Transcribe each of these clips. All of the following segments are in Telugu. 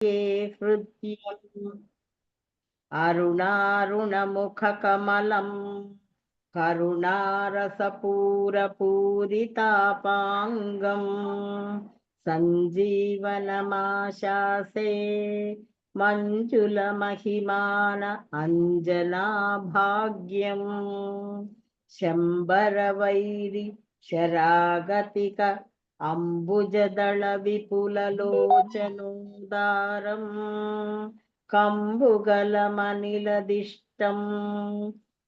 हृद्यम् अरुणारुणमुखकमलं करुणारसपूरपूरितापाङ्गम् सञ्जीवनमाशासे मञ्जुलमहिमान अञ्जनाभाग्यम् शम्बरवैरि शरागतिक अम्बुजदलविपुललोचनोदारम् कम्बुगलमनिलदिष्टम्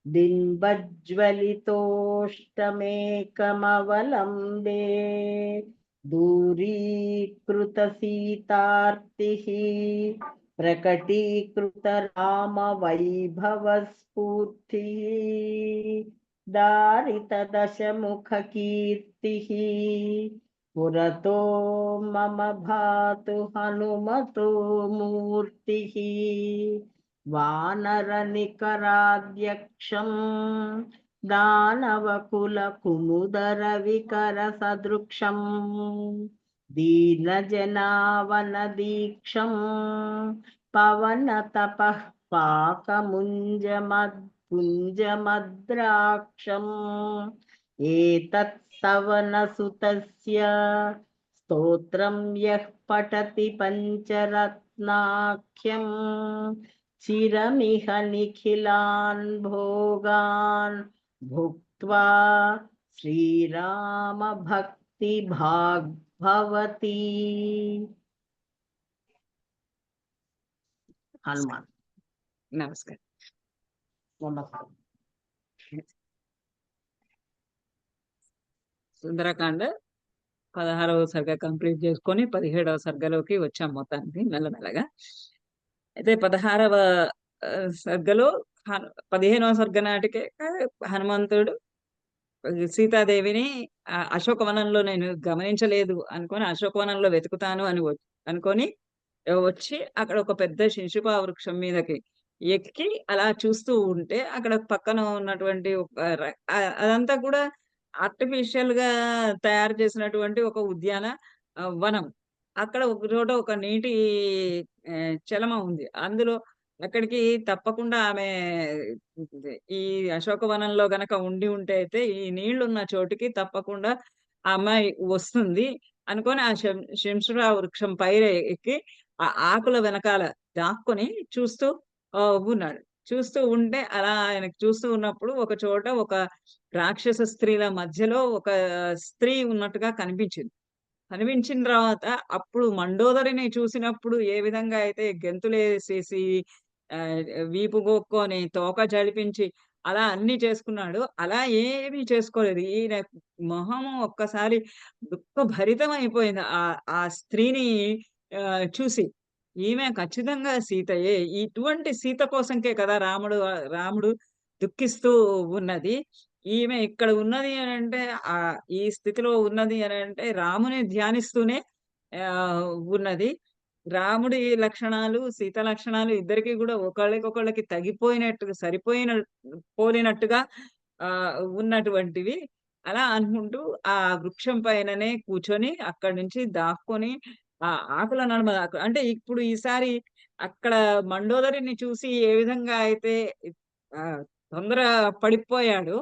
बिम्बज्वलितोष्टमेकमवलम्बे दूरीकृतसीतार्तिः प्रकटीकृतरामवैभवस्फूर्तिः दारितदशमुखकीर्तिः पुरतो मम भातु हनुमतो मूर्तिः वानरनिकराध्यक्षम् दानवकुलकुमुदरविकरसदृक्षम् दीनजनावनदीक्षम् पवनतपः पाकमुञ्जमद्राक्षम् एतत् सवनसुतस्य स्तोत्रं यः पठति पञ्चरत्नाख्यम् चिरमिह निखिलान् भोगान् भुक्त्वा श्रीराम भक्ति भाग् भवति। हनुमान नमस्कार। नमस्कार। సుందరకాండ 16వ సర్గ కంప్లీట్ చేసుకొని 17వ సర్గలోకి వచ్చాం మొత్తానికి మెల్లమెల్లగా. అయితే 16వ సర్గలో 15వ సర్గ నాటికే హనుమంతుడు సీతాదేవిని అశోకవనంలో నేను గమనించలేదు అనుకొని అశోకవనంలో వెతుకుతాను అని అనుకొని వచ్చి అక్కడ ఒక పెద్ద శిశుపా వృక్షం మీదకి ఎక్కి అలా చూస్తూ ఉంటే అక్కడ పక్కన ఉన్నటువంటి అదంతా కూడా ఆర్టిఫిషియల్ గా తయారు చేసినటువంటి ఒక ఉద్యాన వనం. అక్కడ ఒక చోట ఒక నీటి చలమ ఉంది. అందులో అక్కడికి తప్పకుండా ఆమె ఈ అశోకవనంలో గనక ఉండి ఉంటే అయితే ఈ నీళ్లున్న చోటుకి తప్పకుండా ఆ అమ్మాయి వస్తుంది అనుకొని ఆ శంషురా వృక్షం పైన ఎక్కి ఆ ఆకుల వెనకాల దాక్కుని చూస్తూ ఉన్నాడు. చూస్తూ ఉంటే అలా ఆయనకు చూస్తూ ఉన్నప్పుడు ఒక చోట ఒక రాక్షస స్త్రీల మధ్యలో ఒక స్త్రీ ఉన్నట్టుగా కనిపించింది. కనిపించిన తర్వాత అప్పుడు మండోదరిని చూసినప్పుడు ఏ విధంగా అయితే గెంతులేసేసి వీపు గోక్కొని తోక జడిపించి అలా అన్ని చేసుకున్నాడు, అలా ఏమీ చేసుకోలేదు. ఈయన మొహము ఒక్కసారి దుఃఖభరితం అయిపోయింది ఆ స్త్రీని చూసి. ఈమె ఖచ్చితంగా సీతయే, ఇటువంటి సీత కోసంకే కదా రాముడు దుఃఖిస్తూ ఉన్నది. ఈమె ఇక్కడ ఉన్నది అని అంటే ఈ స్థితిలో ఉన్నది అని అంటే రాముని ధ్యానిస్తూనే ఉన్నది. రాముడి లక్షణాలు సీత లక్షణాలు ఇద్దరికి కూడా ఒకళ్ళకి తగిపోయినట్టుగా పోలినట్టుగా ఉన్నటువంటివి. అలా అనుకుంటూ ఆ వృక్షం పైననే కూర్చొని అక్కడి నుంచి దాక్కొని ఆ ఆకుల నడుమ అంటే ఇప్పుడు ఈసారి అక్కడ మండోదరిని చూసి ఏ విధంగా అయితే తొందర పడిపోయాడు,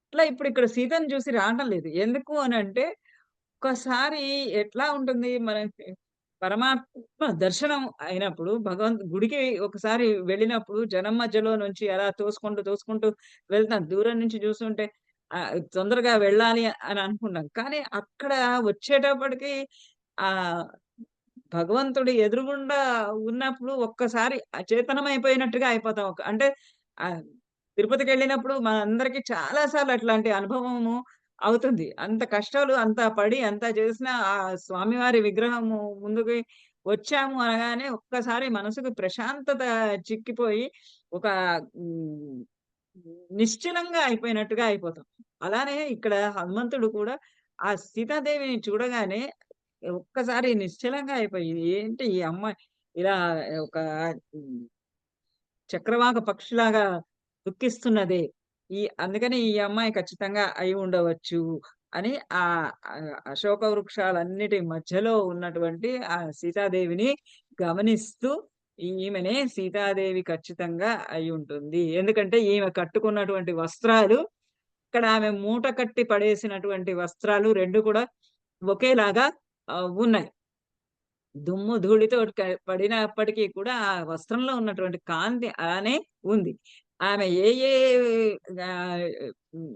అట్లా ఇప్పుడు ఇక్కడ సీతను చూసి రావటం లేదు. ఎందుకు అని అంటే ఒక్కసారి ఎట్లా ఉంటుంది మనకి పరమాత్మ దర్శనం అయినప్పుడు, గుడికి ఒకసారి వెళ్ళినప్పుడు జనం మధ్యలో నుంచి అలా తోసుకుంటూ వెళ్తాం. దూరం నుంచి చూస్తుంటే తొందరగా వెళ్ళాలి అని అనుకున్నాం. కానీ అక్కడ వచ్చేటప్పటికి ఆ భగవంతుడి ఎదురుగుండా ఉన్నప్పుడు ఒక్కసారి అచేతనమైపోయినట్టుగా అయిపోతాం. అంటే తిరుపతికి వెళ్ళినప్పుడు మనందరికీ చాలా సార్లు అట్లాంటి అనుభవము అవుతుంది. అంత కష్టాలు అంతా పడి అంతా చేసిన ఆ స్వామివారి విగ్రహము ముందుకి వచ్చాము అనగానే ఒక్కసారి మనసుకు ప్రశాంతత చిక్కిపోయి ఒక నిశ్చలంగా అయిపోయినట్టుగా అయిపోతాం. అలానే ఇక్కడ హనుమంతుడు కూడా ఆ సీతాదేవిని చూడగానే ఒక్కసారి నిశ్చలంగా అయిపోయింది. ఏంటి ఈ అమ్మాయి ఇలా ఒక చక్రవాక పక్షిలాగా దుఃఖిస్తున్నదే, అందుకని ఈ అమ్మాయి ఖచ్చితంగా అయి ఉండవచ్చు అని ఆ అశోక వృక్షాలన్నిటి మధ్యలో ఉన్నటువంటి ఆ సీతాదేవిని గమనిస్తూ ఈమెనే సీతాదేవి ఖచ్చితంగా అయి ఉంటుంది. ఎందుకంటే ఈమె కట్టుకున్నటువంటి వస్త్రాలు, ఇక్కడ ఆమె మూట కట్టి పడేసినటువంటి వస్త్రాలు 2 కూడా ఒకేలాగా ఉన్నాయి. దుమ్ము ధూళితోటి పడినప్పటికీ కూడా ఆ వస్త్రంలో ఉన్నటువంటి కాంతి అలానే ఉంది. ఆమె ఏ ఏ ఆహ్, హ్మ్.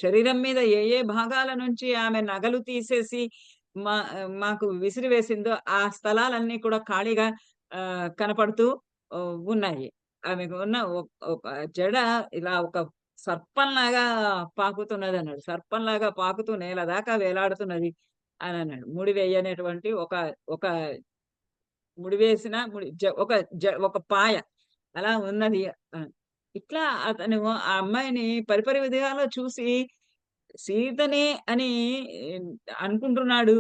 శరీరం మీద ఏ ఏ భాగాల నుంచి ఆమె నగలు తీసేసి మా మాకు విసిరివేసిందో ఆ స్థలాలన్నీ కూడా ఖాళీగా కనపడుతూ ఉన్నాయి. ఆమెకు ఉన్న ఒక జడ ఇలా ఒక సర్పంలాగా పాకుతున్నదన్నాడు. సర్పంలాగా పాకుతూ నేల దాకా వేలాడుతున్నది అనన్నాడు. ముడివేయనటువంటి ఒక ఒక ముడివేసిన ఒక పాయ అలా ఉన్నది. ఆహ్, ఇట్లా అతను ఆ అమ్మాయిని పరిపరి విధాలా చూసి సీతనే అని ఏం, అనుకుంటున్నాడు.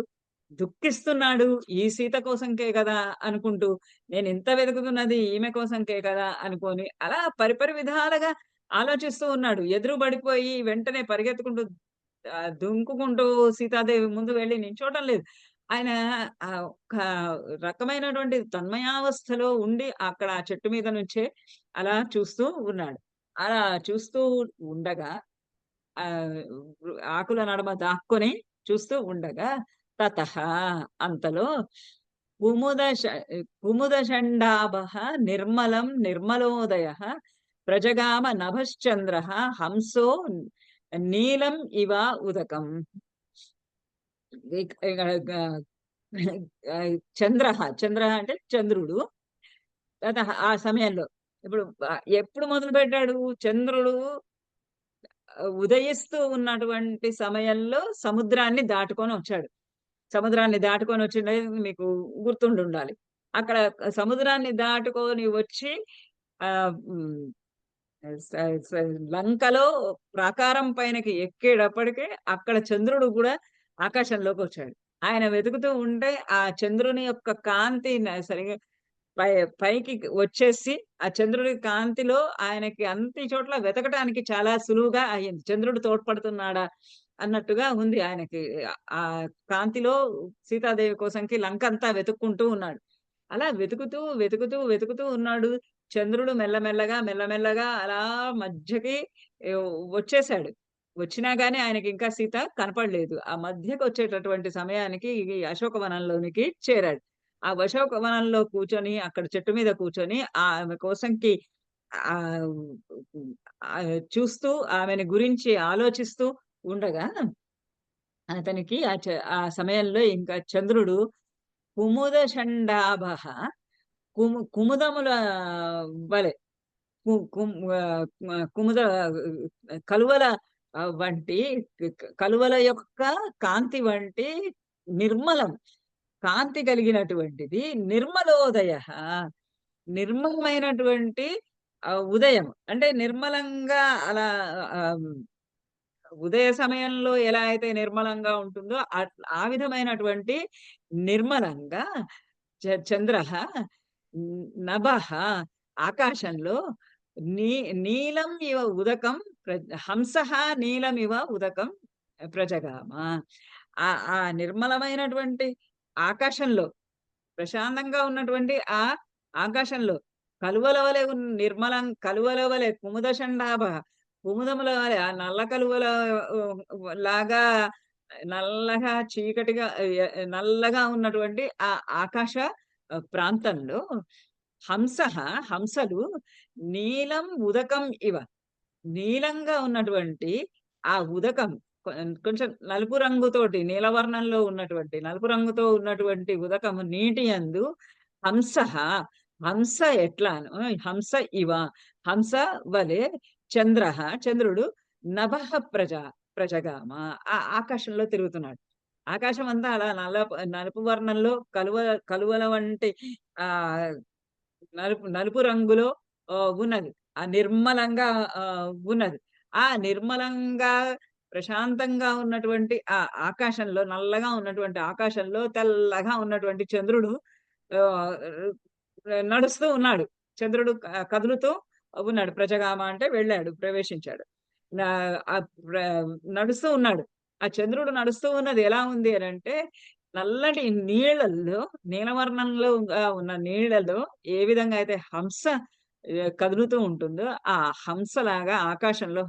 దుఃఖిస్తున్నాడు. ఈ సీత కోసంకే కదా అనుకుంటూ, నేనింత వెతుకుతున్నది ఈమె కోసంకే కదా అనుకోని, అలా పరిపరి విధాలుగా ఆలోచిస్తూ ఉన్నాడు. ఎదురు పడిపోయి వెంటనే పరిగెత్తుకుంటూ దుంకుకుంటూ సీతాదేవి ముందు వెళ్లి నించోవటం లేదు. ఆయన ఒక రకమైనటువంటి తన్మయావస్థలో ఉండి అక్కడ ఆ చెట్టు మీద నుంచే అలా చూస్తూ ఉన్నాడు. అలా చూస్తూ ఉండగా ఆహ్, ఆకుల నడమ దాక్కొని చూస్తూ ఉండగా తతః అంతలో కుముద ష కుముదషండాభః నిర్మలం నిర్మలోదయః ప్రజగామ నభశ్చంద్రః హంసో నీలం ఇవ ఉదకం. ఇక్ ఇగ గ చంద్రః అంటే చంద్రుడు. తతః ఆ సమయంలో ఇప్పుడు ఎప్పుడు మొదలుపెట్టాడు? చంద్రుడు ఉదయిస్తూ ఉన్నటువంటి సమయంలో సముద్రాన్ని దాటుకొనొచ్చాడు. సముద్రాన్ని దాటుకొనొచ్చిండేది మీకు గుర్తుండుండాలి. అక్కడ సముద్రాన్ని దాటుకొని వచ్చి ఆహ్, హ్మ్. స స లంకలో ప్రాకారం పైనకి ఎక్కేటప్పటికే అక్కడ చంద్రుడు గూడా ఆకాశంలోకొచ్చాడు. ఆయన వెతుకుతూ ఉంటే ఆ చంద్రుని యొక్క కాంతి సరిగ్గా పై పైకి వచ్చేసి ఆ చంద్రుడి కాంతిలో ఆయనకి అన్ని చోట్ల వెతకటానికి చాలా సులువుగా అయింది. చంద్రుడు తోడ్పడుతున్నాడా అన్నట్టుగా ఉంది ఆయనకి. ఆ కాంతిలో సీతాదేవి కోసంకి లంకంతా వెతుక్కుంటూ ఉన్నాడు. అలా వెతుకుతూ ఉన్నాడు. చంద్రుడు మెల్లమెల్లగా అలా మధ్యకి వచ్చేసాడు. వచ్చినా గాని ఆయనకింకా సీత కనపడలేదు. ఆ మధ్యకొచ్చేటటువంటి సమయానికి ఈ అశోకవనంలోనికి చేరాడు. ఆ అశోకవనంలో కూర్చొని అక్కడ చెట్టు మీద కూర్చొని ఆమె కోసంకి ఆహ్, చూస్తూ ఆమెని గురించి ఆలోచిస్తూ ఉండగా అతనికి ఆ సమయంలో ఇంకా చంద్రుడు కుముద షండాభః కుముదముల వలె కు కుం కుముద కలువల వంటి కలువల యొక్క కాంతి వంటి నిర్మలం కాంతి కలిగినటువంటిది నిర్మలోదయః. నిర్మలమైనటువంటి ఉదయం. అంటే నిర్మలంగా అలా ఆహ్, ఉదయ సమయంలో ఎలా అయితే నిర్మలంగా ఉంటుందో ఆ విధమైనటువంటి నిర్మలంగా చంద్రః నభః ఆకాశంలో నీ నీలం ఇవ ఉదకం హంసః నీలమివ ఉదకం ప్రజగామ. ఆ నిర్మలమైనటువంటి ఆకాశంలో ప్రశాంతంగా ఉన్నటువంటి ఆ ఆకాశంలో కలువల వలె కలువల వలె కుముదషండాభ కుముదముల వలె ఆ నల్ల కలువల లాగా నల్లగా చీకటిగా నల్లగా ఉన్నటువంటి ఆ ఆకాశ ప్రాంతంలో హంసలు నీలం ఉదకం ఇవ నీలంగా ఉన్నటువంటి ఆ ఉదకం కొంచెం నలుపు రంగుతోటి నీలవర్ణంలో ఉన్నటువంటి నలుపు రంగుతో ఉన్నటువంటి ఉదకము నీటి యందు హంసః హంస ఎట్లానో హంస ఇవ హంస వలె చంద్రుడు నభః ప్రజగామ ఆకాశంలో తిరుగుతున్నాడు. ఆకాశం అంతా అలా నలుపు వర్ణంలో కలువల వంటి ఆహ్, నలుపు రంగులో ఉన్నది. ఆ నిర్మలంగా ఉన్నది. ఆ నిర్మలంగా, ప్రశాంతంగా ఉన్నటువంటి ఆ ఆకాశంలో నల్లగా ఉన్నటువంటి ఆకాశంలో తెల్లగా ఉన్నటువంటి చంద్రుడు ఆహ్, నడుస్తూ ఉన్నాడు. చంద్రుడు కదులుతూ ఉన్నాడు. ప్రజగామ అంటే వెళ్ళాడు, ప్రవేశించాడు. నా ఆహ్, ప్ర నడుస్తూ ఉన్నాడు. ఆ చంద్రుడు నడుస్తూ ఉన్నది ఎలా ఉంది అనంటే, నల్లటి నీళ్ళల్లో నీలవర్ణంలో ఉన్న నీళ్ళలో ఏ విధంగా అయితే హంస కదులుతూ ఉంటుందో, ఆ హంసలాగా ఆకాశంలో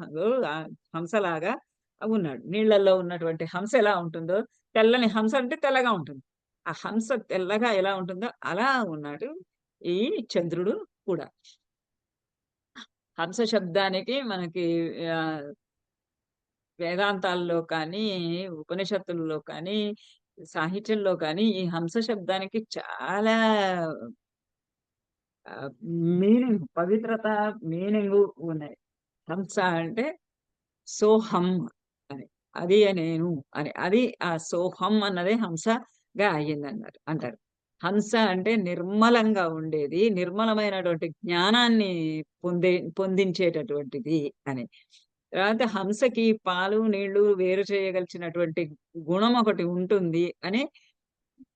హంసలాగా ఉన్నాడు. నీళ్ళల్లో ఉన్నటువంటి హంస ఎలా ఉంటుందో, తెల్లని హంస అంటే తెల్లగా ఉంటుంది. ఆ హంస తెల్లగా ఎలా ఉంటుందో అలా ఉన్నాడు ఈ చంద్రుడు కూడా. హంస శబ్దానికి మనకి ఆహ్, వేదాంతాల్లో కానీ, ఉపనిషత్తుల్లో కానీ, సాహిత్యంలో కానీ ఈ హంస శబ్దానికి చాలా ఆహ్, పవిత్రత, మీనింగు ఉన్నాయి. హంస అంటే సోహం అని. అది నేను అని. అది ఆ సోహం అన్నదే హంసగా అయ్యిందన్నారు అంటారు. హంస అంటే నిర్మలంగా ఉండేది. నిర్మలమైనటువంటి జ్ఞానాన్ని పొందించేటటువంటిది అని. తర్వాత హంసకి పాలు, నీళ్లు వేరు చేయగలిగినటువంటి గుణం ఒకటి ఉంటుంది అని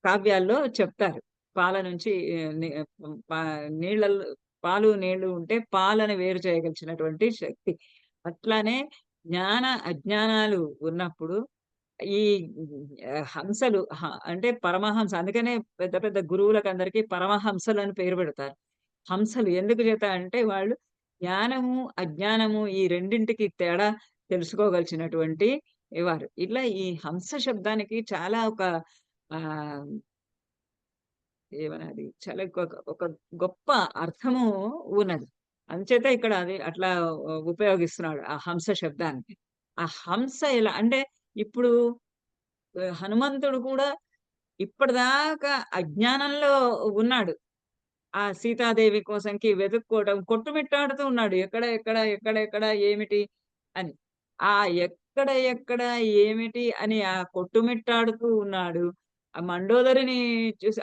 కావ్యాల్లో చెప్తారు. పాల నుంచి ని పా నీళ్ళల్లో పాలు, నీళ్లు ఉంటే పాలని వేరు చేయగలిగినటువంటి శక్తి. అట్లానే జ్ఞాన, అజ్ఞానాలు ఉన్నప్పుడు ఈ హంసలు అంటే పరమహంస అందుకనే పెద్ద పెద్ద గురువులకందరికీ పరమహంసలు అని పేరు పెడతారు. హంసలు ఎందుకు చేత అంటే వాళ్ళు జ్ఞానము, అజ్ఞానము ఈ రెండింటికి తేడా తెలుసుకోగలిగినటువంటి వారు. ఇట్లా ఈ హంస శబ్దానికి చాలా ఒక ఆహ్, ఏమనాలి చాలా ఒక గొప్ప అర్థము ఉన్నది. అంచేత ఇక్కడ అది అట్లా ఉపయోగిస్తున్నాడు ఆ హంస శబ్దాన్ని. ఆ హంస ఎలా అంటే ఇప్పుడు హనుమంతుడు కూడా ఇప్పటిదాకా అజ్ఞానంలో ఉన్నాడు. ఆ సీతాదేవి కోసంకి వెతుక్కోవడం కొట్టుమిట్టాడుతూ ఉన్నాడు. ఎక్కడ ఏమిటి అని. ఆ ఎక్కడ ఏమిటి అని ఆ కొట్టుమిట్టాడుతూ ఉన్నాడు. ఆ మండోదరిని చూసి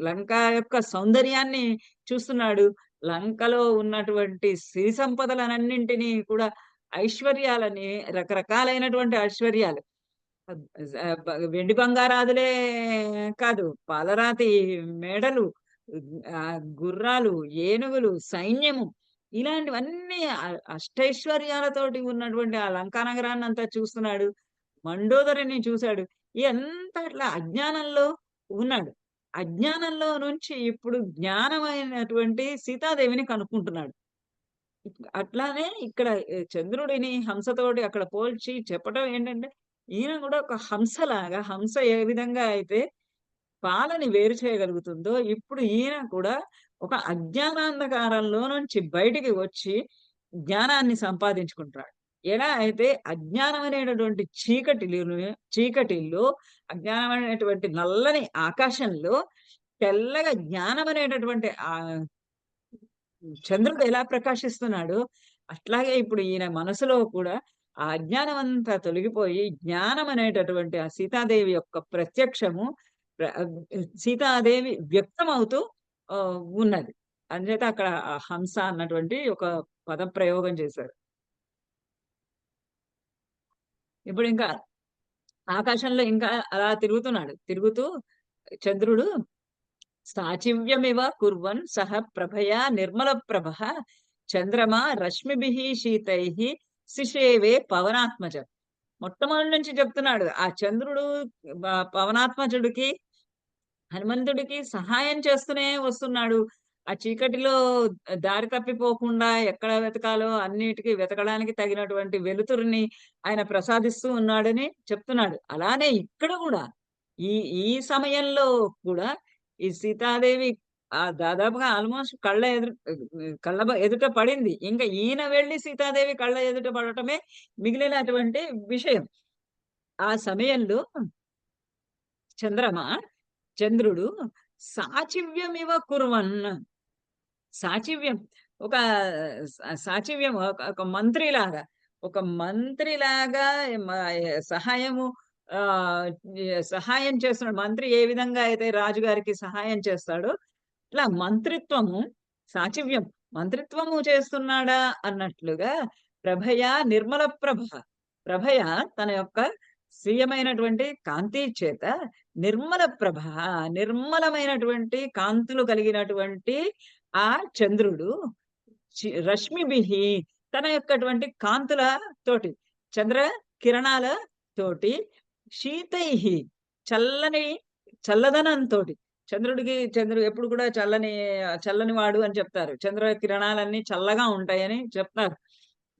లంక యొక్క సౌందర్యాన్ని చూస్తున్నాడు. లంకలో ఉన్నటువంటి సిరి సంపదలనన్నింటినీ కూడా ఐశ్వర్యాలని రకరకాలైనటువంటి ఐశ్వర్యాలు. అబ్ వెండి బంగారాదులే కాదు. పాలరాతి మేడలు, గుర్రాలు, ఏనుగులు, సైన్యము ఇలాంటివన్నీ అష్టైశ్వర్యాలతోటి ఉన్నటువంటి ఆ లంకా నగరాన్నంతా చూస్తున్నాడు. మండోదరిని చూసాడు. ఇయంతా అట్లా అజ్ఞానంలో ఉన్నాడు. అజ్ఞానంలో నుంచి ఇప్పుడు జ్ఞానమైనటువంటి సీతాదేవిని కనుక్కుంటున్నాడు. అట్లానే ఇక్కడ చంద్రుడిని హంసతోటి అక్కడ పోల్చి చెప్పటం ఏంటంటే, ఈయన గూడా ఒక హంసలాగా హంస ఏ విధంగా అయితే పాలని వేరు చేయగలుగుతుందో, ఇప్పుడు ఈయన కూడా ఒక అజ్ఞానాంధకారంలో నుంచి బయటికి వచ్చి జ్ఞానాన్ని సంపాదించుకుంటున్నాడు. ఎలా అయితే అజ్ఞానం అనేటటువంటి చీకటిలో అజ్ఞానమైనటువంటి నల్లని ఆకాశంలో తెల్లగా జ్ఞానం అనేటటువంటి చంద్రుడు ఎలా ప్రకాశిస్తున్నాడో, అట్లాగే ఇప్పుడు ఈయన మనసులో కూడా ఆ అజ్ఞానం అంతా తొలగిపోయి, జ్ఞానం అనేటటువంటి ఆ సీతాదేవి యొక్క ప్రత్యక్షము సీతాదేవి వ్యక్తమవుతూ ఉన్నది. అందుచేత అక్కడ ఆ హంస అన్నటువంటి ఒక పదం ప్రయోగం చేశారు. ఇప్పుడింకా ఆకాశంలో ఇంకా అలా తిరుగుతున్నాడు. తిరుగుతూ చంద్రుడు సాచివ్యమివ కుర్వన్ సహ ప్రభయా నిర్మల ప్రభః చంద్రమా రశ్మిభిః శీతైః శిషేవే పవనాత్మజ. మొట్టమొదటి నుంచి చెప్తున్నాడు. ఆ చంద్రుడు పవనాత్మజుడికి, హనుమంతుడికి సహాయం చేస్తూనే వస్తున్నాడు. ఆ చీకటిలో దారి తప్పిపోకుండా ఎక్కడ వెతకాలో అన్నిటికి వెతకడానికి తగినటువంటి వెలుతురుని ఆయన ప్రసాదిస్తూ ఉన్నాడని చెప్తున్నాడు. అలానే ఇక్కడ గూడా ఈ ఈ సమయంలో కూడా ఈ సీతాదేవి దాదాపుగా ఆల్‌మోస్ట్ కళ్ళ ఎదుట పడింది. ఇంక ఈయన వెళ్లి సీతాదేవి కళ్ళ ఎదుట పడటమే మిగిలినటువంటి విషయం. ఆ సమయంలో చంద్రమ చంద్రుడు సాచివ్యమివ కుర్వన్ సాచివ్యం ఒక సాచివ్యం ఒక మంత్రిలాగా, ఒక మంత్రిలాగా మ సహాయము ఆహ్, సహాయం చేస్తున్నాడు. మంత్రి ఏ విధంగా అయితే రాజుగారికి సహాయం చేస్తాడో, ఇట్లా మంత్రిత్వము సాచివ్యం మంత్రిత్వము చేస్తున్నాడా అన్నట్లుగా ప్రభయ నిర్మల ప్రభయ తన యొక్క స్వీయమైనటువంటి కాంతి చేత నిర్మల ప్రభ నిర్మలమైనటువంటి కాంతులు కలిగినటువంటి ఆ చంద్రుడు రశ్మిభిహి తన యొక్కటువంటి కాంతుల తోటి చంద్ర కిరణాల తోటి శీతైహి చల్లని చల్లదనంతో చంద్రుడు ఎప్పుడు కూడా చల్లని వాడు అని చెప్తారు. చంద్ర కిరణాలన్నీ చల్లగా ఉంటాయని చెప్తారు.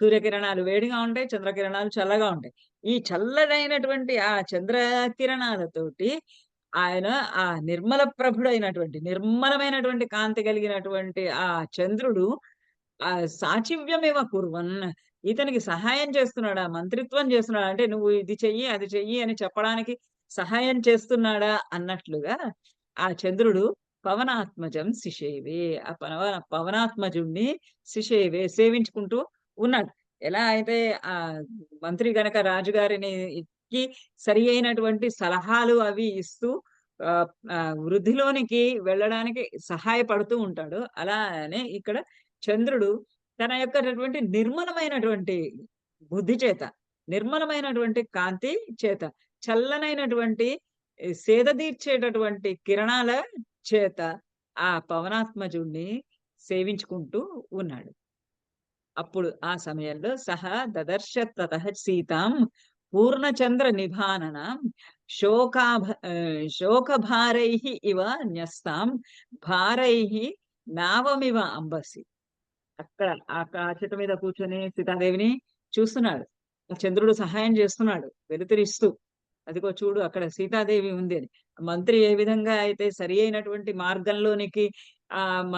సూర్యకిరణాలు వేడిగా ఉంటాయి. చంద్రకిరణాలు చల్లగా ఉంటాయి. ఈ చల్లనైనటువంటి ఆ చంద్ర కిరణాలతోటి ఆయన ఆ నిర్మల ప్రభుడైనటువంటి నిర్మలమైనటువంటి కాంతి కలిగినటువంటి ఆ చంద్రుడు సాచివ్యమేవ కుర్వన్ ఇతనికి సహాయం చేస్తున్నాడా? మంత్రిత్వం చేస్తున్నాడా? అంటే నువ్వు ఇది చెయ్యి, అది చెయ్యి అని చెప్పడానికి సహాయం చేస్తున్నాడా అన్నట్లుగా ఆ చంద్రుడు పవనాత్మజం శిషేవే. ఆ పవనాత్మజుణ్ణి శిషేవే సేవించుకుంటూ ఉన్నాడు. ఎలా అయితే ఆ మంత్రి గనక రాజుగారికి సరి అయినటువంటి సలహాలు అవి ఇస్తూ ఆహ్, ఆహ్, వృద్ధిలోనికి వెళ్ళడానికి సహాయపడుతూ ఉంటాడు. అలానే ఇక్కడ చంద్రుడు తన యొక్కటువంటి నిర్మలమైనటువంటి బుద్ధి చేత, నిర్మలమైనటువంటి కాంతి చేత, చల్లనైనటువంటి సేదదీర్చేటటువంటి కిరణాల చేత ఆ పవనాత్మజుణ్ణి సేవించుకుంటూ ఉన్నాడు. అప్పుడు ఆ సమయంలో సహా దదర్శ తతః సీతాం పూర్ణచంద్ర నిభాననాం శోకభారైః ఇవ న్యస్తాం భారైః నావమివ అంబసి. అక్కడ ఆ చెట్టు మీద కూర్చొని సీతాదేవిని చూస్తున్నాడు. ఆ చంద్రుడు సహాయం చేస్తున్నాడు వెలుతురిస్తూ. అదిగో చూడు అక్కడ సీతాదేవి ఉంది అని. మంత్రి ఏ విధంగా అయితే సరి అయినటువంటి మార్గంలోనికి ఆహ్, మ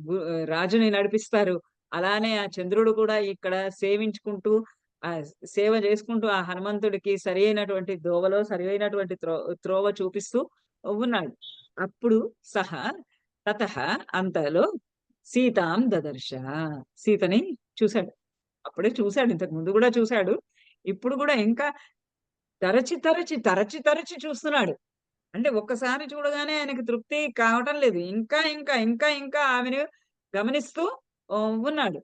గు రాజుని నడిపిస్తారు. అలానే ఆ చంద్రుడు కూడా ఇక్కడ సేవించుకుంటూ సేవ చేసుకుంటూ ఆ హనుమంతుడికి సరి అయినటువంటి దోవలో సరి అయినటువంటి త్రోవ చూపిస్తూ ఉన్నాడు. అప్పుడు సహా తతః అంతలో సీతాం దదర్శ. సీతని చూసాడు. అప్పుడే చూసాడు. ఇంతకు ముందు గూడా చూసాడు. ఇప్పుడు గూడా ఇంకా తరచి చూస్తున్నాడు. అంటే ఒక్కసారి చూడగానే ఆయనకి తృప్తి కావటం లేదు. ఇంకా ఆమెను గమనిస్తూ ఉన్నాడు.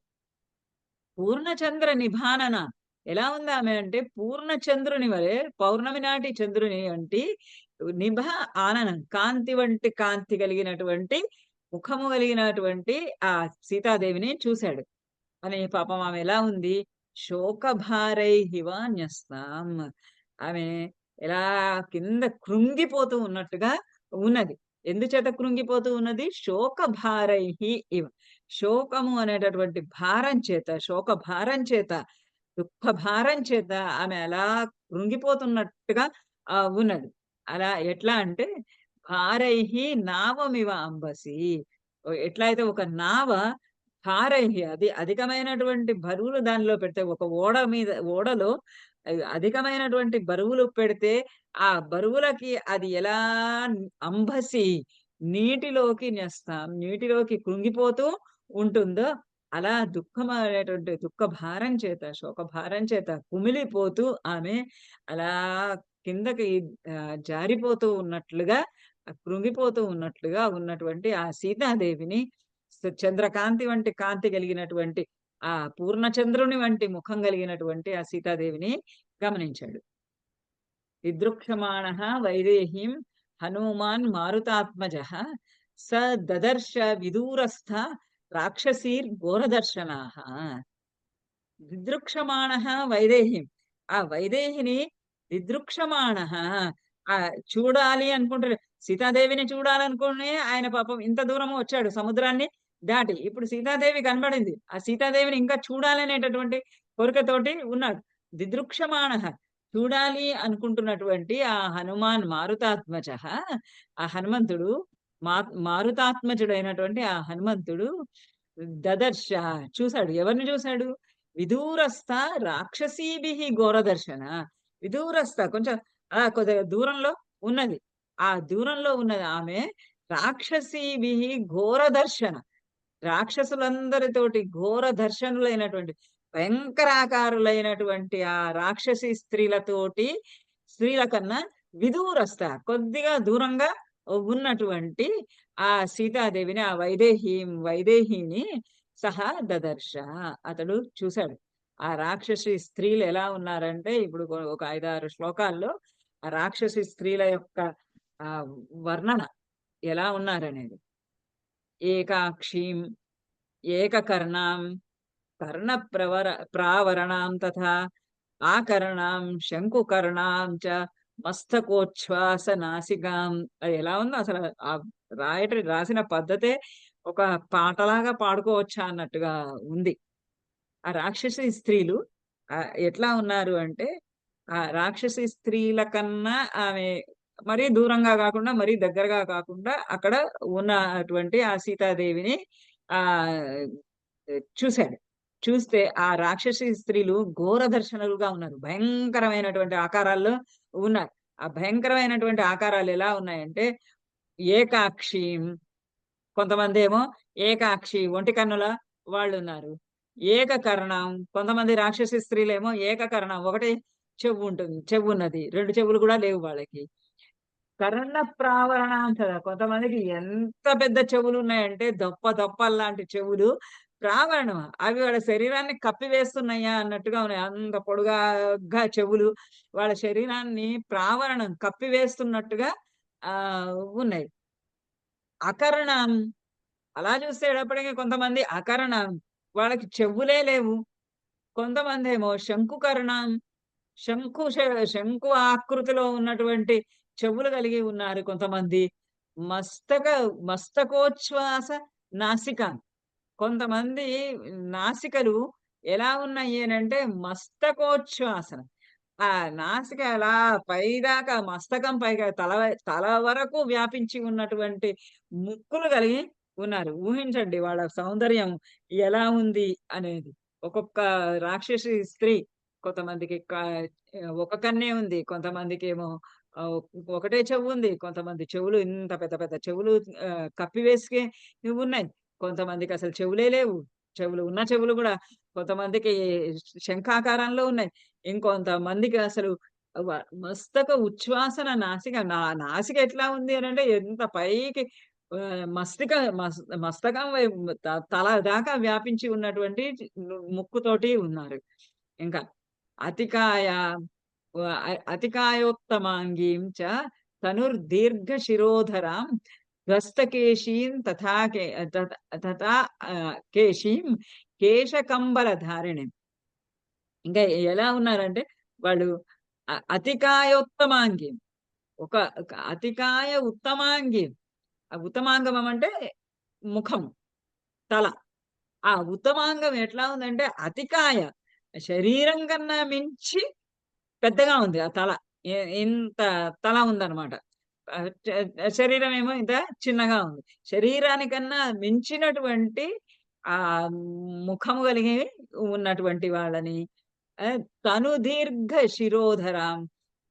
పూర్ణచంద్ర నిభానన. ఎలా ఉంది ఆమె అంటే పూర్ణచంద్రుని వలె పౌర్ణమి నాటి చంద్రుని వంటి నిభ ఆననం కాంతి వంటి కాంతి కలిగినటువంటి ముఖము కలిగినటువంటి ఆ సీతాదేవిని చూశాడు. అని పాపం ఆమె ఎలా ఉంది? శోకభారైహివ న్యస్తాం. ఆమె ఎలా కింద కృంగిపోతూ ఉన్నట్టుగా ఉన్నది. ఎందుచేత కృంగిపోతూ ఉన్నది? శోకభారైహి ఇవ. శోకము అనేటటువంటి భారం చేత, శోక భారం చేత, దుఃఖ భారం చేత ఆమె అలా కృంగిపోతున్నట్టుగా ఉన్నది. అలా ఎట్లా అంటే భారైహి నావమివ అంబసి. ఎట్లా అయితే ఒక నావ భారైహి అది అధికమైనటువంటి బరువులు దానిలో పెడితే ఒక ఓడలో అధికమైనటువంటి బరువులు పెడితే ఆ బరువులకి అది ఎలా అంబసి నీటిలోకి నెస్తాం నీటిలోకి కృంగిపోతూ ఉంటుందో అలా దుఃఖం అనేటువంటి దుఃఖ భారం చేత శోక భారం చేత కుమిలిపోతూ ఆమె అలా కిందకి జారిపోతూ ఉన్నట్లుగా కృంగిపోతూ ఉన్నట్లుగా ఉన్నటువంటి ఆ సీతాదేవిని చంద్రకాంతి వంటి కాంతి కలిగినటువంటి ఆ పూర్ణచంద్రుని వంటి ముఖం కలిగినటువంటి ఆ సీతాదేవిని గమనించాడు. విదృక్షమాణః వైదేహీం హనుమాన్ మారుతాత్మజః స దదర్శ విదూరస్థ రాక్షసీర్ఘోరదర్శనాః. విదృక్షమాణః వైదేహీం. ఆ వైదేహిని విదృక్షమాణః చూడాలి అనుకుంటారు. సీతాదేవిని చూడాలనుకుని ఆయన పాపం ఇంత దూరం వచ్చాడు సముద్రాన్ని దాటి. ఇప్పుడు సీతాదేవి కనబడింది. ఆ సీతాదేవిని ఇంకా చూడాలనేటటువంటి కోరికతోటి ఉన్నాడు. దిదృక్షమాణః చూడాలి అనుకుంటున్నటువంటి ఆ హనుమాన్ మారుతాత్మజః ఆ హనుమంతుడు మారుతాత్మజుడైనటువంటి ఆ హనుమంతుడు దదర్శ చూసాడు. ఎవరిని చూసాడు? విదూరస్థ రాక్షసీభిః ఘోరదర్శన. విదూరస్థ కొంచెం కొద్దిగా దూరంలో ఉన్నది. ఆ దూరంలో ఉన్నది ఆమె రాక్షసీభిః ఘోరదర్శన. రాక్షసులందరితోటి ఘోర దర్శనులైనటువంటి భయంకరాకారులైనటువంటి ఆ రాక్షసి స్త్రీల కన్నా విదూరస్థ కొద్దిగా దూరంగా ఉన్నటువంటి ఆ సీతాదేవిని ఆ వైదేహిని సహా దదర్శ అతడు చూశాడు. ఆ రాక్షసి స్త్రీలు ఎలా ఉన్నారంటే ఇప్పుడు ఒక 5-6 శ్లోకాల్లో ఆ రాక్షసి స్త్రీల యొక్క ఆ వర్ణన ఎలా ఉన్నారనేది. ఏకాక్షీం ఏకకర్ణాం ప్రావరణాం తథా ఆకర్ణాం శంకుకర్ణాం చ మస్తకోచ్ఛ్వాస నాసికాం. అది ఎలా ఉందో అసలు ఆ రాసిన పద్ధతే ఒక పాటలాగా పాడుకోవచ్చా అన్నట్టుగా ఉంది. ఆ రాక్షసి స్త్రీలు ఎట్లా ఉన్నారు అంటే, ఆ రాక్షసి స్త్రీల కన్నా ఆమె మరీ దూరంగా గాకుండా, మరీ దగ్గరగా కాకుండా అక్కడ ఉన్నటువంటి ఆ సీతాదేవిని ఆహ్, చూసాడు. చూస్తే ఆ రాక్షసి స్త్రీలు ఘోర దర్శనులుగా ఉన్నారు. భయంకరమైనటువంటి ఆకారాల్లో ఉన్నారు. ఆ భయంకరమైనటువంటి ఆకారాలు ఎలా ఉన్నాయంటే, ఏకాక్షిం, కొంతమందేమో ఏకాక్షి ఒంటి కన్నుల వాళ్ళున్నారు. ఏకకర్ణం, కొంతమంది రాక్షసి స్త్రీలేమో ఏకకర్ణం, ఒకటే చెవుంటుంది. చెవున్నది. 2 చెవులు గూడా లేవు వాళ్ళకి. కర్ణప్రావరణ అంటారు. కొంతమందికి ఎంత పెద్ద చెవులున్నాయంటే దప్పల్లాంటి చెవులు. ప్రావరణం. అవి వాళ్ళ శరీరాన్ని కప్పివేస్తున్నాయా అన్నట్టుగా ఉన్నాయి. అంత పొడుగాగా చెవులు వాళ్ళ శరీరాన్ని ప్రావరణం కప్పివేస్తున్నట్టుగా ఉన్నాయి. అకర్ణం, అలా చూసేటప్పటికి కొంతమంది అకర్ణం. వాళ్ళకి చెవులే లేవు. కొంతమందేమో శంకుకర్ణం. శంకు శ శంకు ఆకృతిలో ఉన్నటువంటి చెవులు కలిగి ఉన్నారు కొంతమంది. మస్తక మస్తకోచ్ఛ్వాస నాసికాం. కొంతమంది నాసికలు ఎలా ఉన్నాయి అనంటే మస్తకోచ్ఛ్వాసన. ఆ నాసిక అలా పైదాకా మస్తకం పైగా తల వరకు వ్యాపించి ఉన్నటువంటి ముక్కులు కలిగి ఉన్నారు. ఊహించండి వాళ్ళ సౌందర్యం ఎలా ఉంది అనేది. ఒక్కొక్క రాక్షసి స్త్రీ కొంతమందికి ఒక కన్నే ఉంది. కొంతమందికేమో ఆహ్, ఒకటే చెవుంది. కొంతమంది చెవులు ఇంత పెద్ద పెద్ద చెవులు కప్పివేసి ఉన్నాయి. కొంతమందికసలు చెవులే లేవు. ఉన్న చెవులు గూడా కొంతమందికి శంఖాకారంలో ఉన్నాయి. ఇంకొంతమందికి అసలు వ మస్తక ఉచ్ఛ్వాసన నాసిక ఎట్లా ఉంది అనంటే ఎంత పైకి మస్తిక మస్తకం తల దాకా వ్యాపించి ఉన్నటువంటి ముక్కుతోటి ఉన్నారు. ఇంకా అతికాయ అతికాయోత్తమాంగీం చ తనుర్దీర్ఘశిరోధరాం ధ్వస్తకేశీం తథా కేశీం కేశకంబలధారిణిం. ఇంకా ఎలా ఉన్నారంటే వాళ్ళు అతికాయోత్తమాంగి. ఒక అతికాయ ఉత్తమాంగి. ఆ ఉత్తమాంగమం అంటే ముఖం, తల. ఆ ఉత్తమాంగం ఎట్లా ఉందంటే అతికాయ, శరీరం కన్నా మించి పెద్దగా ఉంది ఆ తల. ఇంత తల ఉందన్నమాట. శరీరమేమో ఇంత చిన్నగా ఉంది. శరీరానికన్నా మించినటువంటి ముఖము కలిగి ఉన్నటువంటి వాళ్ళని తను దీర్ఘ శిరోధరాం.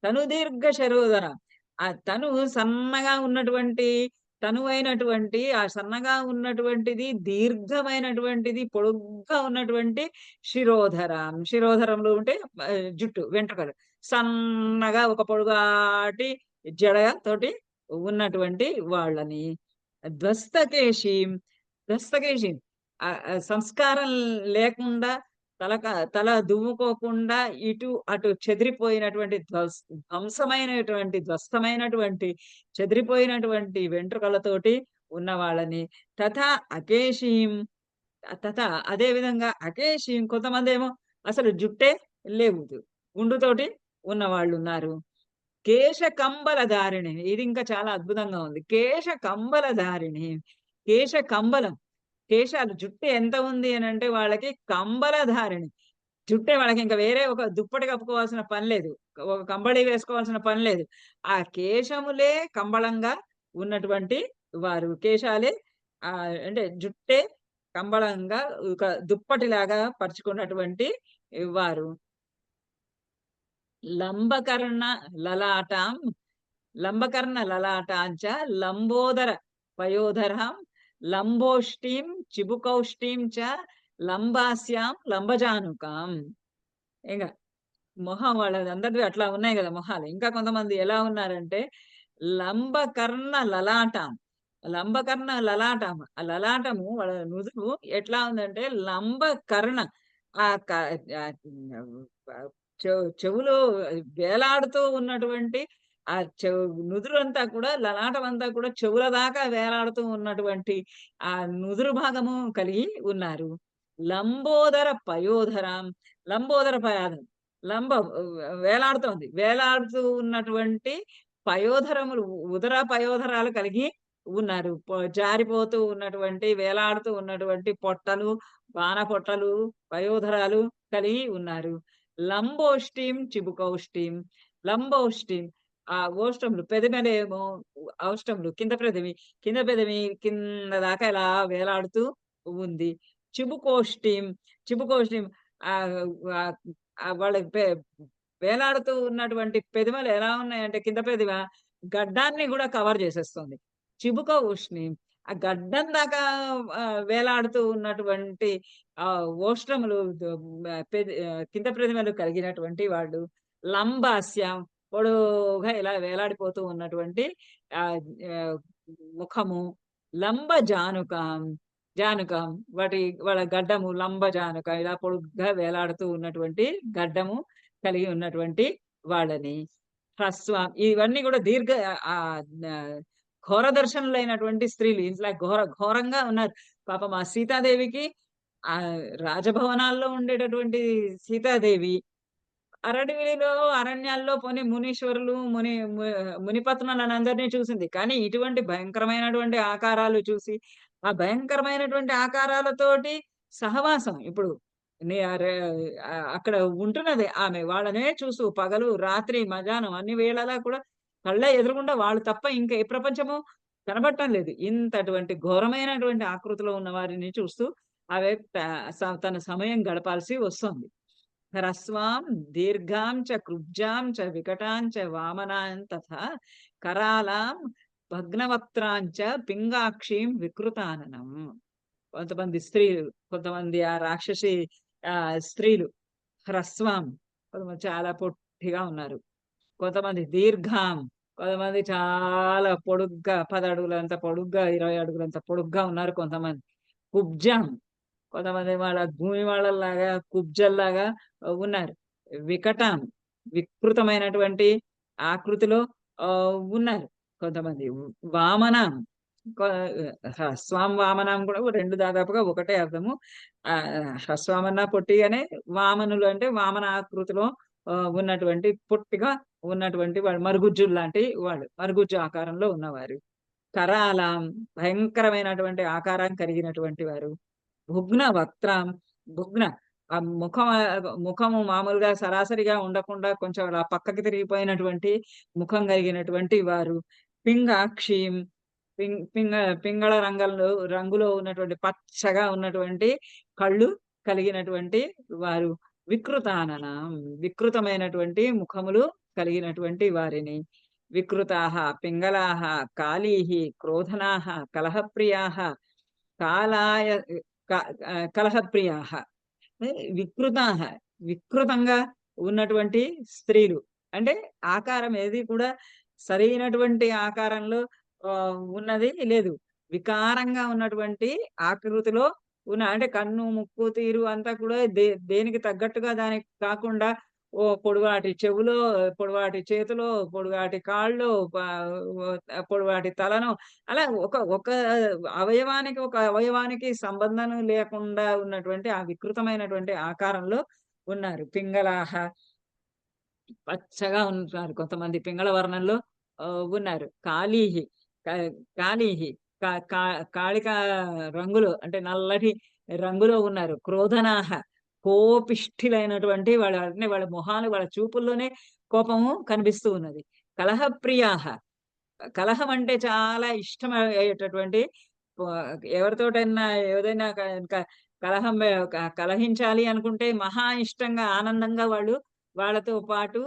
తను దీర్ఘ శిరోధరం. ఆ తను సన్నగా ఉన్నటువంటి తనువైనటువంటి ఆ సన్నగా ఉన్నటువంటిది, దీర్ఘమైనటువంటిది, పొడుగ్గా ఉన్నటువంటి శిరోధరం. శిరోధరంలో ఉంటే జుట్టు, వెంట్రుకలు. సన్నగా ఒక పొడుగాటి జడ తోటి ఉన్నటువంటి వాళ్ళని. ధ్వస్తకేశిం, ధ్వస్తకేశిం. సంస్కారం లేకుండా తల దువ్వుకోకుండా ఇటు అటు చెదిరిపోయినటువంటి ధ్వస్తమైనటువంటి చెదిరిపోయినటువంటి వెంట్రుకలతోటి ఉన్న వాళ్ళని. తథా అకేశీం, అదే విధంగా అకేశీం, కొంతమందేమో అసలు జుట్టే లేవు. గుండుతోటి ఉన్నవాళ్ళున్నారు. కేశ కంబల ధారిణి. ఇది ఇంకా చాలా అద్భుతంగా ఉంది. కేశ కంబల ధారిణి. కేశ కంబలం. కేశాలు జుట్టు ఎంత ఉంది అనంటే వాళ్ళకి కంబల ధారిణి. జుట్టే వాళ్ళకింక వేరే ఒక దుప్పటి కప్పుకోవాల్సిన పని లేదు. ఒక కంబళి వేసుకోవాల్సిన పని లేదు. ఆ కేశములే కంబళంగా ఉన్నటువంటి వారు. కేశాలే అంటే జుట్టే కంబళంగా ఒక దుప్పటిలాగా పరుచుకున్నటువంటి వారు. లంబకర్ణ లలాటాం, లంబకర్ణ లలాటాంచ లంబోదర పయోధరాం, లంబోష్ఠీం చిబుకౌష్ఠీం చ లంబాస్యాం లంబజానుకాం. ఇంగ మొహం వాళ్ళదందరిది అట్లా ఉన్నాయి గదా మొహాలు. ఇంకా కొంతమంది ఎలా ఉన్నారంటే లంబకర్ణ లలాటం. లంబకర్ణ లలాటం. ఆ లలాటము వాళ్ళ నుదురు ఎట్లా ఉందంటే లంబకర్ణ. ఆ క ఆహ్, చెవులో వేలాడుతూ ఉన్నటువంటి ఆ నుదురంతా కూడా లలాటమంతా కూడా చెవుల దాకా వేలాడుతూ ఉన్నటువంటి ఆ నుదురు భాగము కలిగి ఉన్నారు. లంబోదర పయోధరం. లంబోదర పయాదం. లంబం వేలాడుతోంది. వేలాడుతూ ఉన్నటువంటి పయోధరములు, ఉదర పయోధరాలు కలిగి ఉన్నారు. జారిపోతూ ఉన్నటువంటి, వేలాడుతూ ఉన్నటువంటి పొట్టలు, బాణ పొట్టలు, పయోధరాలు కలిగి ఉన్నారు. లంబోష్టిం, చిబుకౌష్టిం. లంబోష్టిం ఓష్టములు, పెదమేమో ఔష్టములు, కింద పెదవి కింద దాకా ఇలా వేలాడుతూ ఉంది. చిబుకోష్టిం, చిబుకోష్టిం ఆహ్, ఆహ్, వాళ్ళ వేలాడుతూ ఉన్నటువంటి పెదిమలు ఎలా ఉన్నాయంటే, కింద పెదిమ గడ్డాన్ని గూడా కవర్ చేసేస్తుంది. చిబుక ఉష్ణి ఆ గడ్డం దాకా వేలాడుతూ ఉన్నటువంటి ఓష్ట్రములు కింద ప్రతిమలు కలిగినటువంటి వాళ్ళు. లంబాస్యం పొడువుగా ఇలా వేలాడిపోతూ ఉన్నటువంటి ఆహ్, ఆహ్, ముఖము. లంబ జానుకం, జానుకం వాళ్ళ గడ్డము లంబ జానుక ఇలా పొడుగ్గా వేలాడుతూ ఉన్నటువంటి గడ్డము కలిగి ఉన్నటువంటి వాళ్ళని. హ్రస్వం ఇవన్నీ గూడా ఆహ్, న ఘోర దర్శనులైనటువంటి స్త్రీలు. ఇట్లా ఘోరంగా ఉన్నారు. పాపం ఆ సీతాదేవికి రాజభవనాల్లో ఉండేటటువంటి సీతాదేవి అరడవిలో, అరణ్యాల్లో పోనీ మునీశ్వరులు, మునిపత్నులనందరిని చూసింది. కానీ ఇటువంటి భయంకరమైనటువంటి ఆకారాలు చూసి, ఆ భయంకరమైనటువంటి ఆకారాలతోటి సహవాసం ఇప్పుడు నే అరె అక్కడ ఉంటున్నది ఆమె. వాళ్ళనే చూస్తూ పగలు, రాత్రి, మధ్యాహ్నం అన్ని వేళలా కూడా కళ్ళ ఎదురుగుండా వాళ్ళు తప్ప ఇంకా ఏ ప్రపంచము కనబడటం లేదు. ఇంతటువంటి ఘోరమైనటువంటి ఆకృతిలో ఉన్న వారిని చూస్తూ ఆమె తన సమయం గడపాల్సి వస్తోంది. హ్రస్వాం దీర్ఘాం చ కృబ్జాం చ వికటాం చ వామనాం తథా కరాళాం భగ్నవక్త్రాం చ పింగాక్షీం వికృతాననం. కొంతమంది స్త్రీలు, కొంతమంది ఆ రాక్షసి స్త్రీలు హ్రస్వాం, కొంతమంది చాలా పొట్టిగా ఉన్నారు. కొంతమంది దీర్ఘాం, కొంతమంది చాలా పొడుగ్గా 10 అడుగులంత పొడుగ్గా, 20 అడుగులంత పొడుగ్గా ఉన్నారు కొంతమంది. కుబ్జాం, కొంతమంది వాళ్ళ భూమి వాళ్ళలాగా కుబ్జల్లాగా ఉన్నారు. వికటాం, వికృతమైనటువంటి ఆకృతిలో ఉన్నారు కొంతమంది. వామనాం, కొ హ్రస్వాం, వామనాం కూడా 2 దాదాపుగా ఒకటే అర్థము. హ్రస్వామన్నా పొట్టిగానే, వామనులు అంటే వామన ఆకృతిలో ఉన్నటువంటి పొట్టిగా ఉన్నటువంటి వాళ్ళు, మరుగుజ్జుల్లాంటి వాళ్ళు, మరుగుజ్జు ఆకారంలో ఉన్నవారు. కరాళం భయంకరమైనటువంటి ఆకారం కలిగినటువంటి వారు. భుగ్న వక్త్రాం, భుగ్న ఆ ముఖము మామూలుగా సరాసరిగా ఉండకుండా కొంచెం అలా పక్కకి తిరిగిపోయినటువంటి ముఖం కలిగినటువంటి వారు. పింగాక్షీం, పింగళ రంగులో ఉన్నటువంటి పచ్చగా ఉన్నటువంటి కళ్ళు కలిగినటువంటి వారు. వికృతాననం, వికృతమైనటువంటి ముఖములు కలిగినటువంటి వారిని. వికృతాః, పింగళాః, కాళీః, క్రోధనాః, కలహప్రియాః, కాలాయ క కలహప్రియాః. వికృతాః, వికృతంగా ఉన్నటువంటి స్త్రీలు. అంటే ఆకారం ఏది కూడా సరైనటువంటి ఆకారంలో ఉన్నది లేదు. వికారంగా ఉన్నటువంటి ఆకృతిలో అంటే కన్ను, ముక్కు, తీరు అంతా కూడా దేనికి తగ్గట్టుగా దానికి కాకుండా పొడుగాటి చెవులో, పొడుగాటి చేతిలో, పొడుగాటి కాళ్ళో, పొడుగాటి తలను అలా ఒక అవయవానికి, ఒక అవయవానికి సంబంధం లేకుండా ఉన్నటువంటి ఆ వికృతమైనటువంటి ఆకారంలో ఉన్నారు. పింగళాహ పచ్చగా ఉంటారు కొంతమంది, పింగళ వర్ణంలో ఉన్నారు. కాళీహి, క కాళీహి కా కా కాళిక రంగులో అంటే నల్లటి రంగులో ఉన్నారు. క్రోధనాహ కోపిష్ఠులైనటువంటి వాళ్ళ, అంటే వాళ్ళ మొహాలు, వాళ్ళ చూపుల్లోనే కోపము కనిపిస్తూ ఉన్నది. కలహప్రియాహ, కలహం అంటే చాలా ఇష్టమయ్యేటటువంటి ఎవరితోటైనా ఏదైనా కలహం కలహించాలి అనుకుంటే మహా ఇష్టంగా, ఆనందంగా వాళ్ళతో పాటు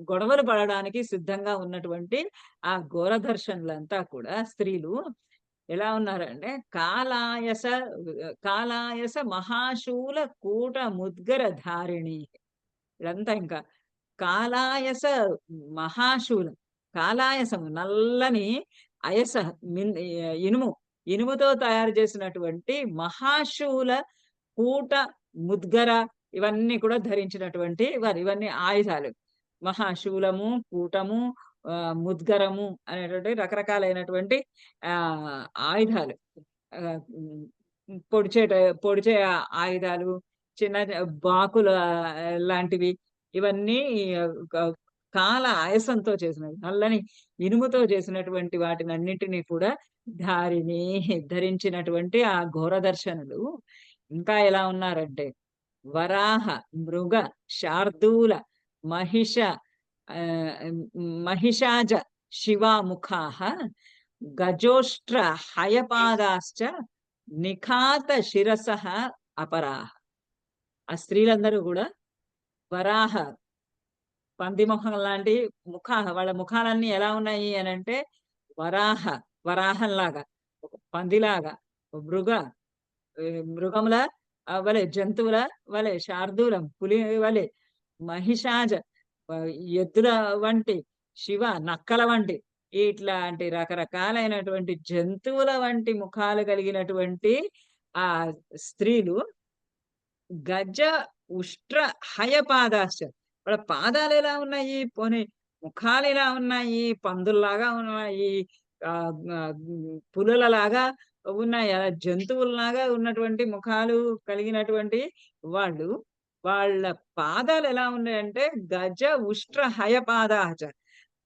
గొడవలు పడడానికి సిద్ధంగా ఉన్నటువంటి ఆ ఘోరదర్శనులంతా కూడా స్త్రీలు ఎలా ఉన్నారంటే కాలాయస మహాశూల కూట ముద్గర ధారిణి. ఇదంతా ఇంకా కాలాయస మహాశూలం. కాలాయసము నల్లని అయస ఇనుము, ఇనుముతో తయారు చేసినటువంటి మహాశూల కూట ముద్గర ఇవన్నీ కూడా ధరించినటువంటి వారు. ఇవన్నీ ఆయుధాలు. మహాశూలము, కూటము, ముద్గరము అనేటువంటి రకరకాలైనటువంటి ఆయుధాలు. ఆహ్, హ్మ్. పొడిచే ఆయుధాలు, చిన్న బాకుల లాంటివి ఇవన్నీ క కాల ఆయసంతో చేసినవి. నల్లని ఇనుముతో చేసినటువంటి వాటినన్నిటిని కూడా ధారిణి ధరించినటువంటి ఆ ఘోర దర్శనులు ఇంకా ఎలా ఉన్నారంటే వరాహ, మృగ, శార్దూల, మహిష మహిషాజ శివాముఖాః గజోష్ట్ర హయపాదాశ్చ నిఖాత శిరసః అపరాః. ఆ స్త్రీలందరూ కూడా వరాహ పంది మొహం లాంటి వాళ్ళ ముఖాలన్నీ ఎలా ఉన్నాయి అనంటే వరాహ వరాహంలాగా, ఒక పందిలాగా, మృగ మృగముల వలె, జంతువుల వలె, శార్దూలం పులి వలె, మహిషాజ ఎద్దుల వంటి, శివ నక్కల వంటి, ఇట్లాంటి రకరకాలైనటువంటి జంతువుల వంటి ముఖాలు కలిగినటువంటి ఆ స్త్రీలు గజ ఉష్ట్ర హయపాదాశ్చ. వాళ్ళ పాదాలు ఎలా ఉన్నాయి? పోనీ ముఖాలు ఎలా ఉన్నాయి? పందుల్లాగా ఉన్నాయి. పులులలాగా ఉన్నాయి. అలా జంతువుల్లాగా ఉన్నటువంటి ముఖాలు కలిగినటువంటి వాళ్ళు, వాళ్ళ పాదాలు ఎలా ఉన్నాయంటే గజ ఉష్ట్ర హయపాదాచ.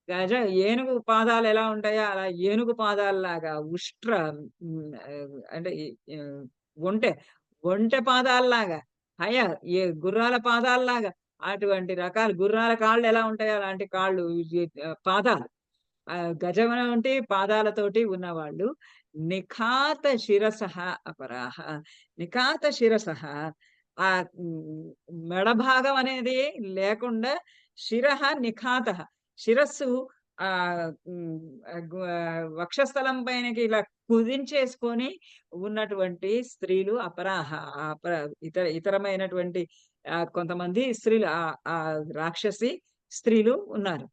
గజ ఏనుగు పాదాలు ఎలా ఉంటాయో అలా ఏనుగు పాదాల్లాగా ఉష్ట్ర అంటే ఒంటె ఒంటె పాదాల్లాగా, హయ గుర్రాల పాదాల్లాగా, అటువంటి రకాల గుర్రాల కాళ్ళు ఎలా ఉంటాయో అలాంటి కాళ్ళు, పాదాలు గజమున వంటి పాదాలతోటి ఉన్నవాళ్ళు. నిఖాత శిరసః అపరాః. నిఖాత శిరసః ఆ మెడ భాగం అనేది లేకుండా, శిరః నిఖాతః శిరస్సు వక్షస్థలం పైనకి ఇలా కుదించేసుకొని ఉన్నటువంటి స్త్రీలు అపరాహ. ఇతరమైనటువంటి కొంతమంది స్త్రీలు ఆ రాక్షసి స్త్రీలు ఉన్నారు.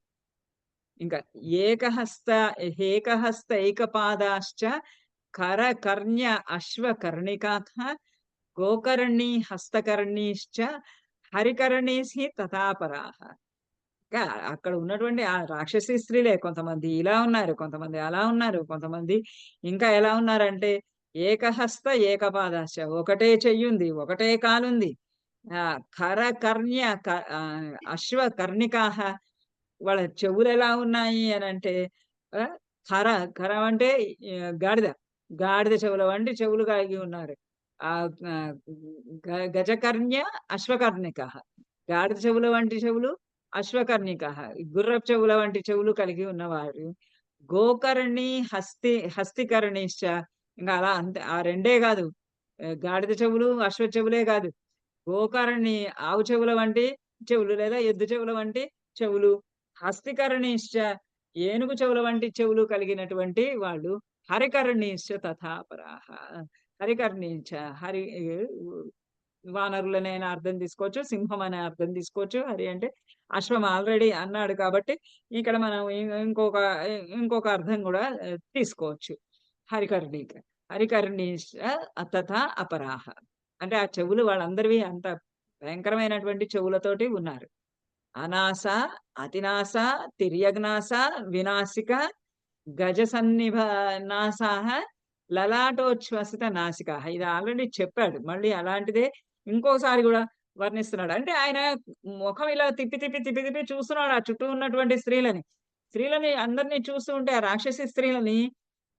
ఇంకా ఏకహస్త ఏకపాదాశ్చ కరకర్ణ్య అశ్వకర్ణికాః గోకర్ణీ హస్తకర్ణీశ్చ హరికర్ణీసి తథాపరాః. ఇంకా అక్కడ ఉన్నటువంటి ఆ రాక్షసి స్త్రీలే కొంతమంది ఇలా ఉన్నారు, కొంతమంది అలా ఉన్నారు, కొంతమంది ఇంకా ఎలా ఉన్నారంటే ఏకహస్త ఏకపాదాశ్చ, ఒకటే చెయ్యుంది, ఒకటే కాలుంది. కరకర్ణ్య అశ్వకర్ణికాః, వాళ్ళ చెవులు ఎలా ఉన్నాయి అనంటే ఖర ఖర అంటే గాడిద గాడిద చెవుల వంటి చెవులు కలిగి ఉన్నారు. ఆ గజకర్ణ్య అశ్వకర్ణిక, గాడిద చెవుల వంటి చెవులు, అశ్వకర్ణిక గుర్రపు చెవుల వంటి చెవులు కలిగి ఉన్నవారు. గోకర్ణి హస్తికర్ణిశ్చ, ఇంకా అలా అంతే, ఆ రెండే కాదు, గాడిద చెవులు అశ్వ చెవులే కాదు, గోకర్ణి ఆవు చెవుల వంటి చెవులు లేదా ఎద్దు చెవుల వంటి చెవులు, హస్తికర్ణీశ్చ ఏనుగు చెవుల వంటి చెవులు కలిగినటువంటి వాళ్ళు. హరికర్ణీశ్చ తథాపరాః. హరికర్ణీశ్చ హరి వానరులనైనా అర్థం తీసుకోవచ్చు, సింహం అనే అర్థం తీసుకోవచ్చు. హరి అంటే అశ్వం ఆల్రెడీ అన్నాడు కాబట్టి ఇక్కడ మనం ఇంకొక అర్థం కూడా తీసుకోవచ్చు. హరికర్ణీక హరికర్ణీశ్చ తథా అపరాః అంటే ఆ చెవులు వాళ్ళందరివి అంత భయంకరమైనటువంటి చెవులతోటి ఉన్నారు. అనాస, అతినాస, తిర్యగ్నాస, వినాసిక, గజ సన్నిభ నాసాః, లలాటోచ్ఛ్వసిత నాసికాః. ఇది ఆల్రెడీ చెప్పాడు. మళ్ళీ అలాంటిదే ఇంకోసారి కూడా వర్ణిస్తున్నాడు. అంటే ఆయన ముఖం ఇలా తిప్పి చూస్తున్నాడు ఆ చుట్టూ ఉన్నటువంటి స్త్రీలని అందరిని చూస్తూ ఉంటే, ఆ రాక్షసి స్త్రీలని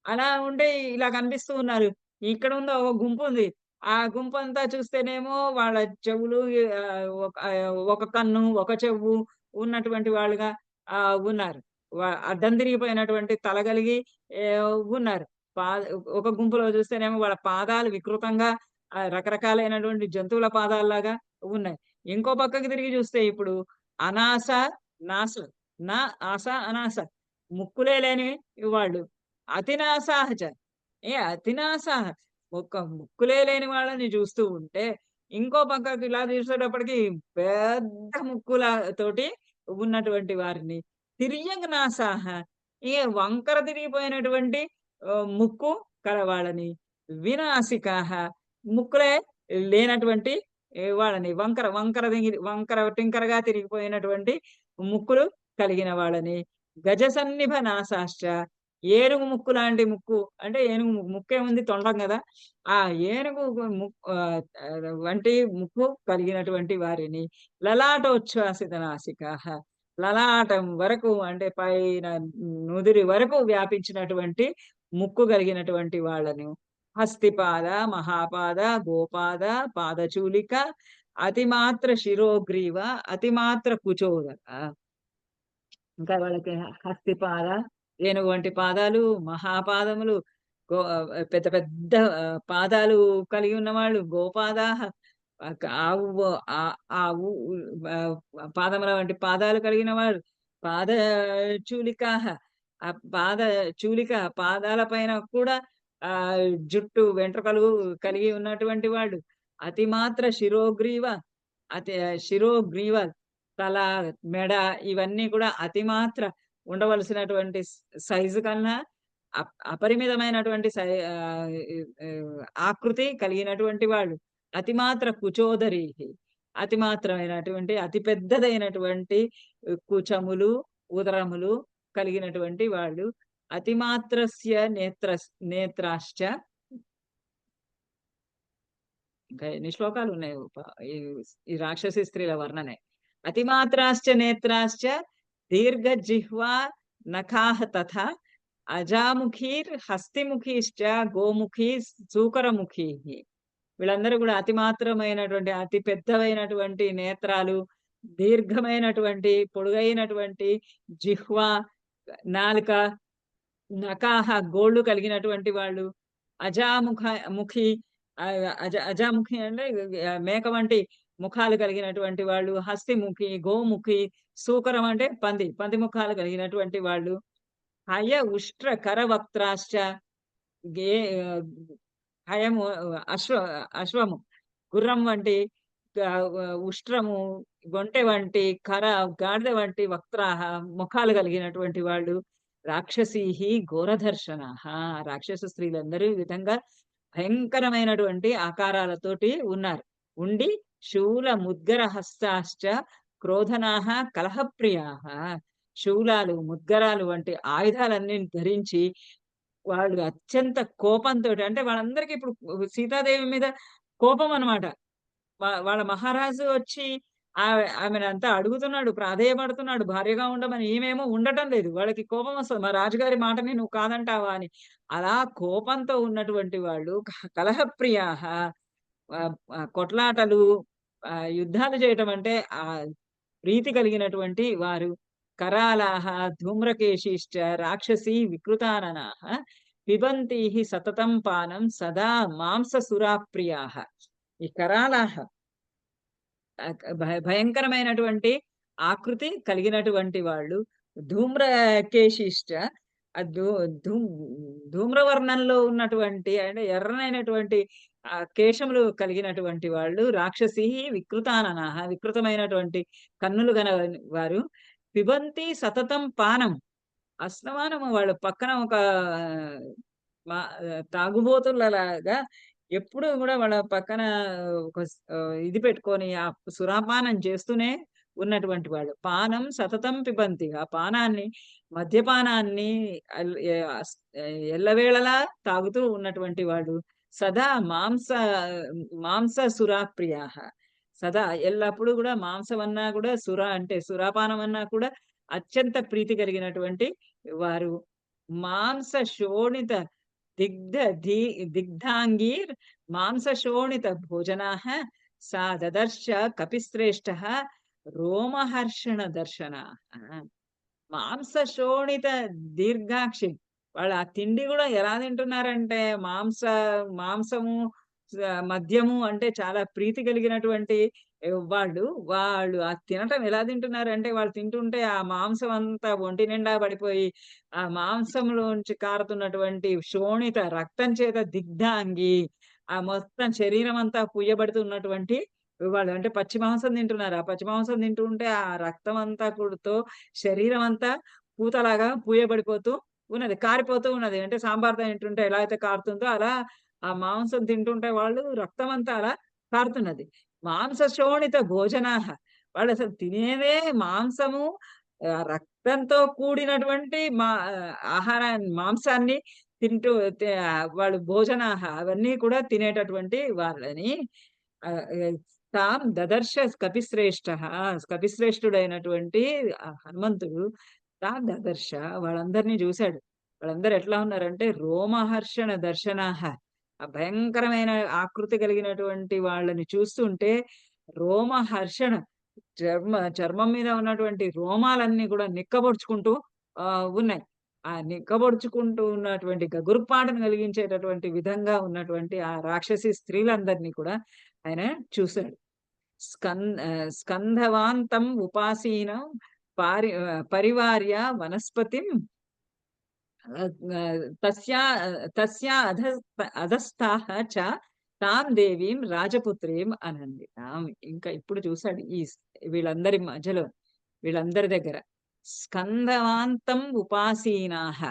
అలా ఉంటే ఇలా కనిపిస్తూ ఉన్నారు. ఇక్కడ ఉందో ఒక గుంపు ఉంది. ఆ గుంపంతా చూస్తేనేమో వాళ్ళ చెవులు ఒక కన్ను, ఒక చెవు ఉన్నటువంటి వాళ్ళుగా ఉన్నారు. అడ్డం తిరిగిపోయినటువంటి తల కలిగి ఉన్నారు. పా ఒక గుంపులో చూస్తేనేమో వాళ్ళ పాదాలు వికృతంగా రకరకాలైనటువంటి జంతువుల పాదాల్లాగా ఉన్నాయి. ఇంకో పక్కకి తిరిగి చూస్తే ఇప్పుడు అనాస, నాస, నా ఆస, అనాస ముక్కులే లేని వాళ్ళు. అతినాసాహచ అతినాసాహ ఒక్క ముక్కులే లేని వాళ్ళని చూస్తూ ఉంటే, ఇంకో పక్కకి ఇలా చూసేటప్పటికి పెద్ద ముక్కుల తోటి ఉన్నటువంటి వారిని. తిర్యగ్నాసాహ వంకర తిరిగిపోయినటువంటి ముక్కు కలవాళ్ళని. వినాసికాహ ముక్కులే లేనటువంటి వాళ్ళని, వంకర టింకరగా తిరిగిపోయినటువంటి ముక్కులు కలిగిన వాళ్ళని. గజ సన్నిభ నాసాశ్చ ఏనుగు ముక్కు లాంటి ముక్కు అంటే ఏనుగు ముక్కేముంది తొండం కదా! ఆ ఏనుగు వంటి ముక్కు కలిగినటువంటి వారిని లలాటోచ్ఛ్వాసిత నాసికాః లలాటం వరకు అంటే పైన నుదిరి వరకు వ్యాపించినటువంటి ముక్కు కలిగినటువంటి వాళ్ళను హస్తిపాద, మహాపాద, గోపాద, పాదచూలిక, అతిమాత్ర శిరోగ్రీవ, అతిమాత్ర కుచోదర. ఇంకా వాళ్ళకి హస్తిపాద, ఏనుగు వంటి పాదాలు, మహాపాదములు, పెద్ద పెద్ద పాదాలు కలిగి ఉన్నవాళ్ళు, గోపాదాః ఆవు ఆవు పాదముల వంటి పాదాలు కలిగిన వారు, పాద చూలికాః ఆ పాద చూలిక పాదాల పైన కూడా జుట్టు వెంట్రుకలు కలిగి ఉన్నటువంటి వాళ్ళు, అతిమాత్ర శిరోగ్రీవ అతి శిరోగ్రీవ తల, మెడ ఇవన్నీ కూడా అతిమాత్ర ఉండవలసినటువంటి సైజు కన్నా అపరిమితమైనటువంటి ఆకృతి కలిగినటువంటి వాళ్ళు. అతిమాత్ర కుచోదరీః అతిమాత్రమైనటువంటి అతి పెద్దదైనటువంటి కుచములు, ఉదరములు కలిగినటువంటి వాళ్ళు. అతిమాత్రస్య నేత్రాశ్చ ఇంకా ఎన్ని శ్లోకాలున్నాయి ఈ ఈ రాక్షసీ స్త్రీల వర్ణనే. అతిమాత్రాశ్చ నేత్రాశ్చ దీర్ఘజిహ్వా నఖాః తథా అజాముఖీర్ హస్తిముఖీశ్చ గోముఖీ సూకరముఖీః. వీళ్ళందరూ కూడా అతిమాత్రమైనటువంటి అతి పెద్దవైనటువంటి నేత్రాలు, దీర్ఘమైనటువంటి పొడుగైనటువంటి జిహ్వా నాలుక, నఖాః గోళ్ళు కలిగినటువంటి వాళ్ళు, ముఖి అజాముఖి అంటే మేక వంటి ముఖాలు కలిగినటువంటి వాళ్ళు, హస్తిముఖి, గోముఖి, సూకరం అంటే పంది ముఖాలు కలిగినటువంటి వాళ్ళు, హయ ఉష్ట్ర కరవక్త్రాశ్చ గే హయము అశ్వము గుర్రం వంటి ఉష్ట్రము గొంటె వంటి గాడిద వంటి వక్త్రాహ ముఖాలు కలిగినటువంటి వాళ్ళు. రాక్షసీహి ఘోరదర్శనాః రాక్షస స్త్రీలందరూ ఈ విధంగా భయంకరమైనటువంటి ఆకారాలతోటి ఉన్నారు. ఉండి శూల ముద్గర హస్తాశ్చ క్రోధనాః కలహప్రియాః శూలాలు, ముద్గరాలు వంటి ఆయుధాలన్నీ ధరించి వాళ్ళు అత్యంత కోపంతో అంటే వాళ్ళందరికీ ఇప్పుడు సీతాదేవి మీద కోపం అన్నమాట. వాళ్ళ మహారాజు వచ్చి ఆమెనంతా అడుగుతున్నాడు, ప్రాధేయపడుతున్నాడు భార్యగా ఉండమని. ఈమెమో ఉండటం లేదు. వాళ్ళకి కోపం వస్తది. మా రాజుగారి మాటని నువ్వు కాదంటావా అని. అలా కోపంతో ఉన్నటువంటి వాళ్ళు కలహప్రియాః కొట్లాటలు, యుద్ధాలు చేయటం అంటే ప్రీతి కలిగినటువంటి వారు. కరాళాః ధూమ్రకేశీశ్చ రాక్షసీ వికృతాననాః పిబంతీః సతతం పానం సదా మాంససురాప్రియాః. ఈ కరాళాః భయంకరమైనటువంటి ఆకృతి కలిగినటువంటి వాళ్ళు. ధూమ్రకేశిష్ట ధూమ్రవర్ణంలో ఉన్నటువంటి అంటే ఎర్రనైనటువంటి కేశములు కలిగినటువంటి వాళ్ళు. రాక్షసీ వికృతాననాః వికృతమైనటువంటి కన్నులు గల వారు. పిబంతి సతతం పానం అస్తమానము వాళ్ళు పక్కన ఒక తాగుబోతులలాగా ఎప్పుడు కూడా వాళ్ళ పక్కన ఒక ఇది పెట్టుకొని ఆ సురాపానం చేస్తూనే ఉన్నటువంటి వాళ్ళు. పానం సతతం పిబంతి ఆ పానాన్ని మద్యపానాన్ని ఎల్లవేళలా తాగుతూ ఉన్నటువంటి వాళ్ళు. సదా మాంస సురాప్రియాః సదా ఎల్లప్పుడూ కూడా మాంసం అన్నా కూడా అంటే సురాపానం అన్నా కూడా అత్యంత ప్రీతి కలిగినటువంటి వారు. మాంస శోణిత దిగ్ధాంగీర్ మాంస శోణిత భోజనాః సా దదర్శ కపిశ్రేష్ఠః రోమహర్షణ దర్శనాః. మాంస శోణిత దీర్ఘాక్షి వాళ్ళు ఆ తిండి కూడా ఎలా తింటున్నారంటే మాంసము మద్యము అంటే చాలా ప్రీతి కలిగినటువంటి వాళ్ళు ఆ తినటం ఎలా తింటున్నారంటే వాళ్ళు తింటుంటే ఆ మాంసం అంతా ఒంటి నిండా పడిపోయి ఆ మాంసంలోంచి కారుతున్నటువంటి శోణిత రక్తం చేత దిగ్ధాంగి ఆ మొత్తం శరీరం అంతా పుయ్యబడుతున్నటువంటి వాళ్ళు అంటే పచ్చి మాంసం తింటున్నారు. ఆ పచ్చి మాంసం తింటూ ఉంటే ఆ రక్తం అంతా కూడుతో శరీరం అంతా పూతలాగా పూయబడిపోతూ ఉన్నది, కారిపోతూ ఉన్నది. అంటే సాంబార్తో తింటుంటే ఎలా అయితే కారుతుందో అలా ఆ మాంసం తింటుంటే వాళ్ళు రక్తం అంతా అలా కారుతున్నది. మాంస శోణిత భోజనాః వాళ్ళు అసలు తినేదే మాంసము, రక్తంతో కూడినటువంటి మాంసాన్ని తింటూ వాళ్ళు అవన్నీ కూడా తినేటటువంటి వాళ్ళని తాం దదర్శ కపిశ్రేష్ఠ. కపిశ్రేష్ఠుడైనటువంటి హనుమంతుడు తాం దదర్శ వాళ్ళందరినీ చూశాడు. వాళ్ళందరూ ఎట్లా ఉన్నారంటే రోమహర్షణ దర్శనాహ. ఆ భయంకరమైన ఆకృతి కలిగినటువంటి వాళ్ళని చూస్తుంటే రోమహర్షణ, చర్మం మీద ఉన్నటువంటి రోమాలన్నీ కూడా నిక్కబొడుచుకుంటూ ఉన్నాయి. ఆ నిక్కబొడుచుకుంటూ ఉన్నటువంటి గగుర్పాటును కలిగించేటటువంటి విధంగా ఉన్నటువంటి ఆ రాక్షసి స్త్రీలందరినీ కూడా ఆయన చూశాడు. స్కంధవాంతం ఉపాసీనం పరివార్య వనస్పతిం తస్యా తస్యా అధస్థాః చ తాం దేవీం రాజపుత్రీం అనంది. ఇంకా ఇప్పుడు చూశాడు వీళ్ళందరి మధ్యలో, వీళ్ళందరి దగ్గర స్కందవాంతం ఉపాసీనాః.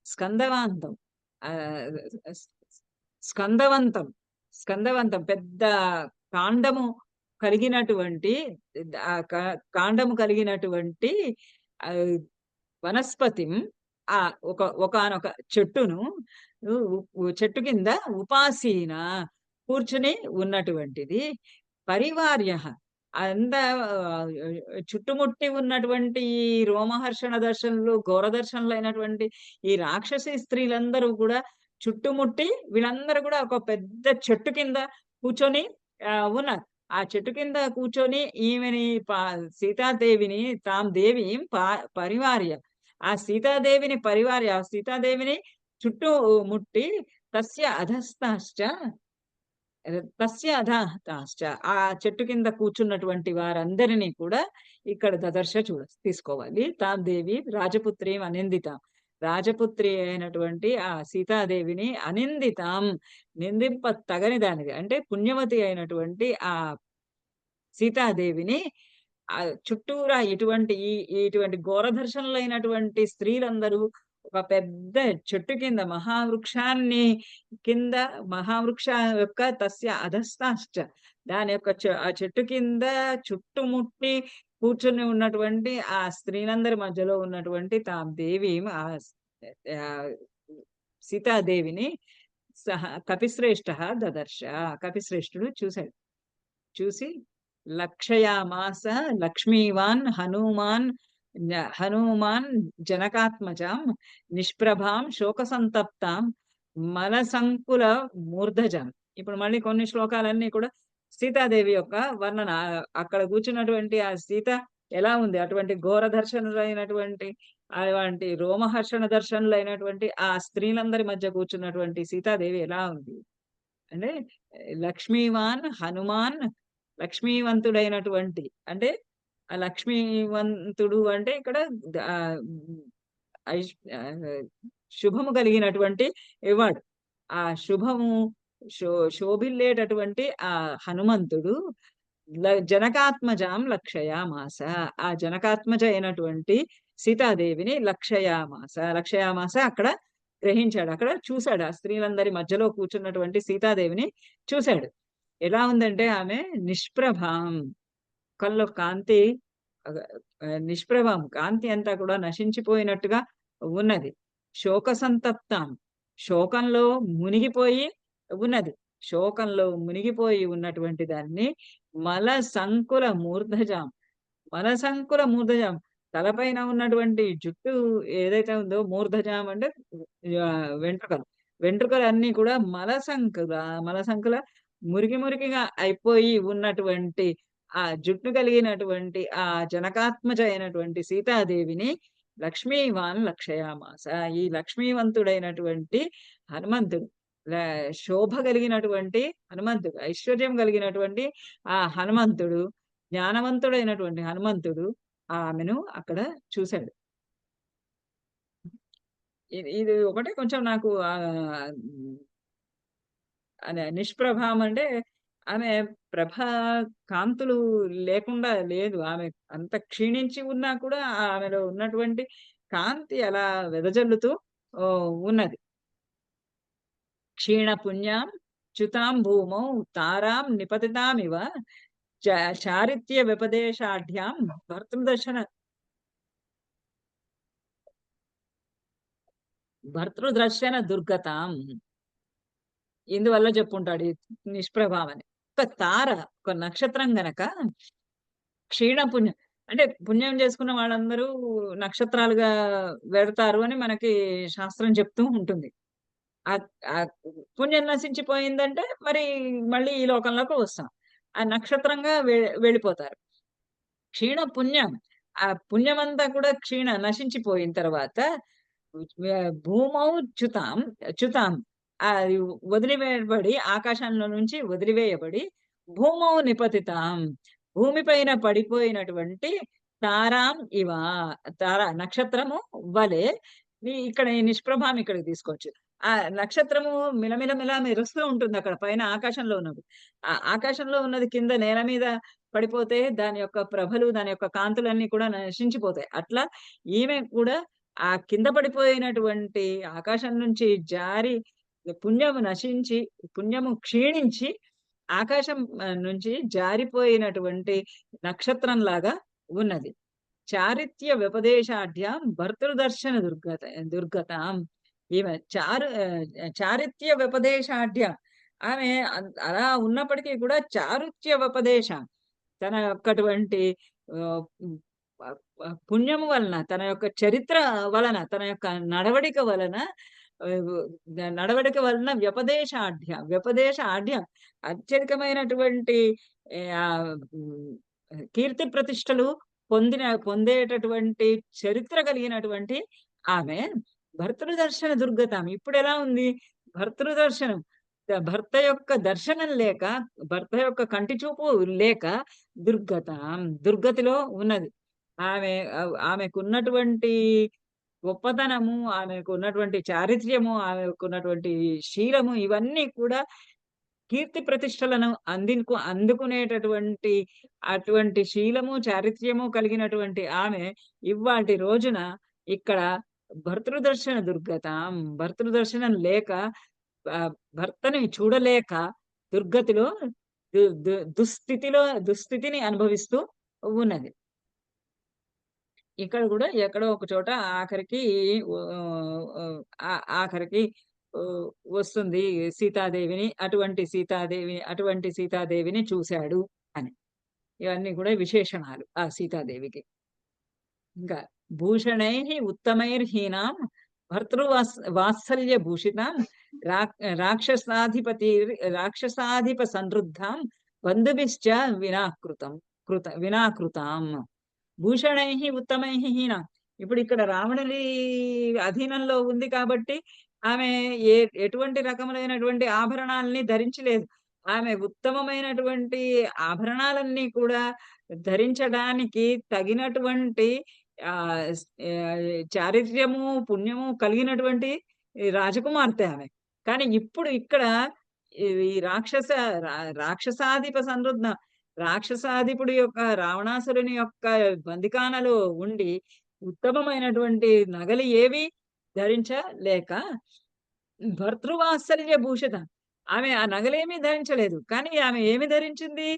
స్కందవాంతం, స్కందవంతం, స్కందవంతం పెద్ద కాండము కలిగినటువంటి కాండము కలిగినటువంటి వనస్పతిం, ఆ ఒకానొక చెట్టును, చెట్టు కింద ఉపాసీన కూర్చుని ఉన్నటువంటిది, పరివార్య అంద చుట్టుముట్టి ఉన్నటువంటి ఈ రోమహర్షణ దర్శనలు, ఘోర దర్శనలు అయినటువంటి ఈ రాక్షసి స్త్రీలందరూ కూడా చుట్టుముట్టి వీళ్ళందరూ కూడా ఒక పెద్ద చెట్టు కింద కూర్చొని ఉన్నారు. ఆ చెట్టు కింద కూర్చొని ఈమెని సీతాదేవిని తాం దేవీం పరివార్య, ఆ సీతాదేవిని పరివార్య, ఆ సీతాదేవిని చుట్టూ ముట్టి తస్య అధస్థాశ్చ ఆ చెట్టు కింద కూర్చున్నటువంటి వారందరినీ కూడా ఇక్కడ దదర్శ తీసుకోవాలి. తాం దేవి రాజపుత్రీం అనిందితాం, రాజపుత్రి అయినటువంటి ఆ సీతాదేవిని అనిందితాం, నిందింప తగని దానిది అంటే పుణ్యవతి అయినటువంటి ఆ సీతాదేవిని చుట్టూరా ఇటువంటి ఘోరదర్శనులైనటువంటి స్త్రీలందరూ ఒక పెద్ద చెట్టు కింద మహావృక్ష యొక్క తస్య అధస్థాశ్చ, దాని యొక్క ఆ చెట్టు కింద చుట్టుముట్టి కూర్చుని ఉన్నటువంటి ఆ స్త్రీలందరి మధ్యలో ఉన్నటువంటి తాం దేవి సీతాదేవిని కపిశ్రేష్ఠ దదర్శ. కపిశ్రేష్ఠుడు చూశాడు. చూసి లక్షయామాస లక్ష్మీవాన్ హనుమాన్ జనకాత్మజాం నిష్ప్రభాం శోకసంతప్తాం మలసంకుల మూర్ధజాం. ఇప్పుడు మళ్ళీ కొన్ని శ్లోకాలన్నీ కూడా సీతాదేవి యొక్క వర్ణన. అక్కడ కూర్చున్నటువంటి ఆ సీత ఎలా ఉంది, అటువంటి ఘోర దర్శనులైనటువంటి అటువంటి రోమహర్షణ దర్శనులైనటువంటి ఆ స్త్రీలందరి మధ్య కూర్చున్నటువంటి సీతాదేవి ఎలా ఉంది అంటే లక్ష్మీవాన్ హనుమాన్, లక్ష్మీవంతుడైనటువంటి అంటే ఆ లక్ష్మీవంతుడు అంటే ఇక్కడ శుభము కలిగినటువంటి వాడు. ఆ శుభము శోభిల్లేటటువంటి ఆ హనుమంతుడు జనకాత్మజాం లక్షయామాస, ఆ జనకాత్మజ అయినటువంటి సీతాదేవిని లక్షయామాస అక్కడ గ్రహించాడు. అక్కడ చూశాడు, ఆ స్త్రీలందరి మధ్యలో కూర్చున్నటువంటి సీతాదేవిని చూశాడు. ఎలా ఉందంటే ఆమె నిష్ప్రభాం, కల్లో కాంతి నిష్ప్రభాం, కాంతి అంతా కూడా నశించిపోయినట్టుగా ఉన్నది. శోక సంతప్తాం, శోకంలో మునిగిపోయి ఉన్నది. శోకంలో మునిగిపోయి ఉన్నటువంటి దాన్ని మలసంకుల మూర్ధజాం, తలపైన ఉన్నటువంటి జుట్టు ఏదైతే ఉందో మూర్ధజాం అంటే వెంట్రుకలు అన్ని కూడా మలసంకుల మురికిగా అయిపోయి ఉన్నటువంటి ఆ జుట్టు కలిగినటువంటి ఆ జనకాత్మజ అయినటువంటి సీతాదేవిని లక్ష్మీవాన్ లక్షయామాస, ఈ లక్ష్మీవంతుడైనటువంటి హనుమంతుడు, శోభ కలిగినటువంటి హనుమంతుడు, ఐశ్వర్యం కలిగినటువంటి ఆ హనుమంతుడు, జ్ఞానవంతుడైనటువంటి హనుమంతుడు ఆమెను అక్కడ చూశాడు. ఇది ఒకటే కొంచెం నాకు నిష్ప్రభాం అంటే ఆమె ప్రభా కాంతులు లేకుండా లేదు. ఆమె అంత క్షీణించి ఉన్నా కూడా ఆమెలో ఉన్నటువంటి కాంతి అలా వెదజల్లుతూ ఉన్నది. క్షీణ పుణ్యాం చ్యుతాం భూమౌ తారాం భర్తృదర్శన దుర్గతాం. ఇందువల్ల చెప్పుంటాడు ఈ నిష్ప్రభావని. ఒక తార, ఒక నక్షత్రం గనక క్షీణ పుణ్యం అంటే పుణ్యం చేసుకున్న వాళ్ళందరూ నక్షత్రాలుగా వెడతారు అని మనకి శాస్త్రం చెప్తూ ఉంటుంది. ఆహ్, ఆహ్, పుణ్యం నశించిపోయిందంటే మరి మళ్ళీ ఈ లోకంలోకి వస్తాం. ఆ నక్షత్రంగా వెళ్ళిపోతారు. క్షీణ పుణ్యం. ఆ పుణ్యమంతా కూడా నశించిపోయిన తర్వాత భూమౌ చ్యుతాం చ్యుతాం. అది వదిలివేయబడి ఆకాశంలో నుంచి వదిలివేయబడి భూమౌ నిపతితాం. భూమిపైన పడిపోయినటువంటి తారాం ఇవ. తార నక్షత్రము వలె ఇక్కడ ఈ నిష్ప్రభాం ఇక్కడికి తీసుకోవచ్చు. ఆ నక్షత్రము మిలమిలమిల మెరుస్తూ ఉంటుంది అక్కడ పైన ఆకాశంలో ఉన్నది. ఆ ఆకాశంలో ఉన్నది కింద నేల మీద పడిపోతే దాని యొక్క ప్రభలు, దాని యొక్క కాంతులన్నీ కూడా నశించిపోతాయి. అట్లా ఈమె కూడా ఆ కింద పడిపోయినటువంటి ఆకాశం నుంచి జారి పుణ్యము నశించి, పుణ్యము క్షీణించి ఆకాశం నుంచి జారిపోయినటువంటి నక్షత్రంలాగా ఉన్నది. చారిత్ర్య వ్యపదేశాఢ్యాం భర్తృదర్శన దుర్గతాం. ఈమె చారిత్ర్య వ్యపదేశాఢ్య. ఆమె అలా ఉన్నప్పటికీ కూడా చారుత్య వ్యపదేశ తన యొక్కటువంటి ఆహ్, హ్మ్. పుణ్యము వలన, తన యొక్క చరిత్ర వలన, తన యొక్క నడవడిక వలన వ్యపదేశ ఆఢ్య అత్యధికమైనటువంటి కీర్తి ప్రతిష్టలు పొందేటటువంటి చరిత్ర కలిగినటువంటి ఆమె భర్తృదర్శన దుర్గతాం. ఇప్పుడెలా ఉంది? భర్తృదర్శనం. భర్త యొక్క దర్శనం లేక, భర్త యొక్క కంటి చూపు లేక దుర్గతిలో ఉన్నది. ఆమెకున్నటువంటి గొప్పతనము, ఆమెకున్నటువంటి చారిత్ర్యము, ఆమెకున్నటువంటి శీలము ఇవన్నీ కూడా కీర్తి ప్రతిష్టలను అందుకునేటటువంటి అటువంటి శీలము, చారిత్ర్యము కలిగినటువంటి ఆమె ఇవాల్టి రోజున ఇక్కడ భర్తృదర్శనం లేక భర్తని చూడలేక దుర్గతిలో దుస్థితిని అనుభవిస్తూ ఉన్నది. ఇక్కడ కూడా ఎక్కడో ఒక చోట ఆఖరికి వస్తుంది అటువంటి సీతాదేవిని చూశాడు అని. ఇవన్నీ కూడా విశేషణాలు ఆ సీతాదేవికి. ఇంకా భూషణైః ఉత్తమైర్హీనాం వాత్సల్య భూషితాం రాక్షసాధిప సంరుద్ధాం బంధుభిశ్చ వినాకృతాం. భూషణైః ఉత్తమైః హీనా. ఇప్పుడు ఇక్కడ రావణుని అధీనంలో ఉంది కాబట్టి ఆమె ఎటువంటి రకములైనటువంటి ఆభరణాలని ధరించలేదు. ఆమె ఉత్తమమైనటువంటి ఆభరణాలన్నీ కూడా ధరించడానికి తగినటువంటి చారిత్ర్యము, పుణ్యము కలిగినటువంటి రాజకుమార్తె ఆమె. కానీ ఇప్పుడు ఇక్కడ ఈ రాక్షసాధిప సంరుద్ధ రాక్షసాధిపుడి యొక్క రావణాసురుని యొక్క బందికానలో ఉండి ఉత్తమమైనటువంటి నగలు ఏవి ధరించలేక భర్తృవాత్సల్య భూషిత. ఆమె ఆ నగలేమీ ధరించలేదు. కానీ ఆమె ఏమి ధరించింది?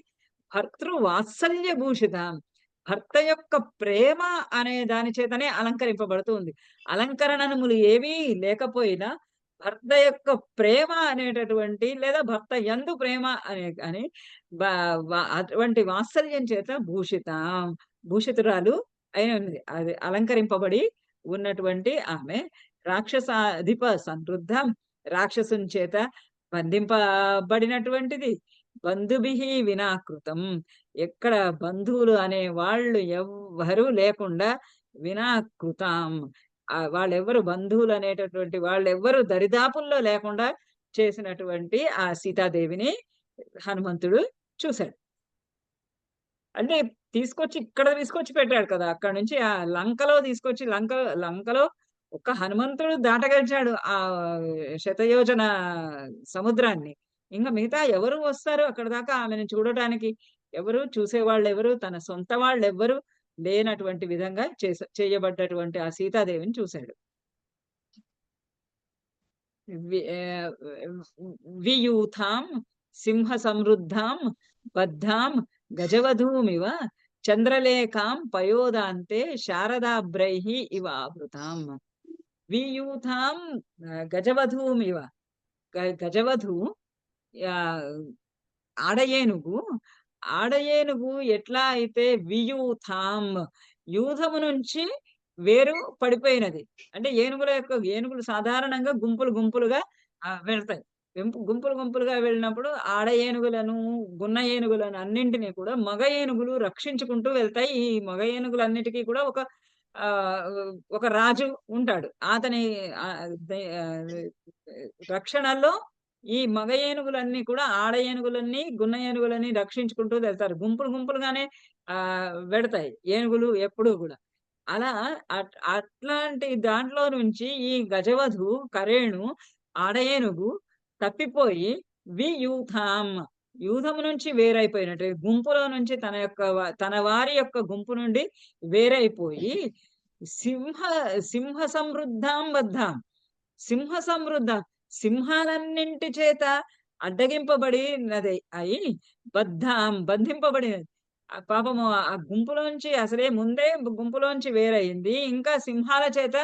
భర్తృవాత్సల్య భూషిత. భర్త యొక్క ప్రేమ అనే దాని చేతనే అలంకరింపబడుతుంది. అలంకరణములు ఏవీ లేకపోయినా భర్త యొక్క ప్రేమ అనేటటువంటి లేదా భర్త యందు ప్రేమ అని అటువంటి వాత్సల్యం చేత భూషితురాలు అయినది. అది అలంకరింపబడి ఉన్నటువంటి ఆమె రాక్షసాధిప సంరుద్ధం. రాక్షసుని చేత బంధింపబడినటువంటిది. బంధుభిః వినాకృతం. ఎక్కడ బంధువులు అనే వాళ్ళు ఎవ్వరూ లేకుండా వినాకృతం. వాళ్ళెవ్వరు బంధువులు అనేటటువంటి వాళ్ళెవ్వరు దరిదాపుల్లో లేకుండా చేసినటువంటి ఆ సీతాదేవిని హనుమంతుడు చూశాడు. అంటే ఇక్కడ తీసుకొచ్చి పెట్టాడు కదా! అక్కడి నుంచి ఆ లంకలో తీసుకొచ్చి లంకలో ఒక్క హనుమంతుడు దాటగలిచాడు ఆ శతయోజన సముద్రాన్ని. ఇంక మిగతా ఎవరు వస్తారు అక్కడి దాకా ఆమెను చూడటానికి? చూసేవాళ్ళెవరు? తన సొంత వాళ్ళెవ్వరు లేనటువంటి విధంగా చేయబడ్డటువంటి ఆ సీతాదేవిని చూశాడు. వియూథాం సింహ సమృద్ధాం బద్ధాం గజవధూమివ చంద్రలేఖాం పయోదాంతే శారదాభ్రైః ఇవ ఆవృతాం. వియూథాం గజవధూమివ. గజవధు ఆడయేనుగు ఆడయేనుగు ఎట్లా అయితే వియూథాం యూధము నుంచి వేరు పడిపోయినది. అంటే ఏనుగులు సాధారణంగా గుంపులు గుంపులుగా వెళ్తాయి. గుంపులు గుంపులుగా వెళ్ళినప్పుడు ఆడ ఏనుగులను, గున్న ఏనుగులను అన్నింటినీ కూడా మగ ఏనుగులు రక్షించుకుంటూ వెళ్తాయి. ఈ మగ ఏనుగులన్నిటికీ కూడా ఒక రాజు ఉంటాడు. అతని రక్షణలో ఈ మగ ఏనుగులన్నీ కూడా ఆడ ఏనుగులన్నీ, గున్న ఏనుగులని రక్షించుకుంటూ వెళ్తారు. గుంపులు గుంపులుగానే వెడతాయి ఏనుగులు ఎప్పుడూ గూడా. అలా అట్లాంటి దాంట్లో నుంచి ఈ గజవధు, కరేణు, ఆడ ఏనుగు తప్పిపోయి యూథాం యూథము నుంచి వేరైపోయినట్టు గుంపులో నుంచి తన వారి యొక్క గుంపు నుండి వేరైపోయి సింహ సింహ సమృద్ధాం బద్ధాం సింహ సమృద్ధ సింహాలన్నింటి చేత అడ్డగింపబడినది అయి బంధింపబడినది. పాపము ఆ గుంపులోంచి అసలే ముందే గుంపులోంచి వేరయింది. ఇంకా సింహాల చేత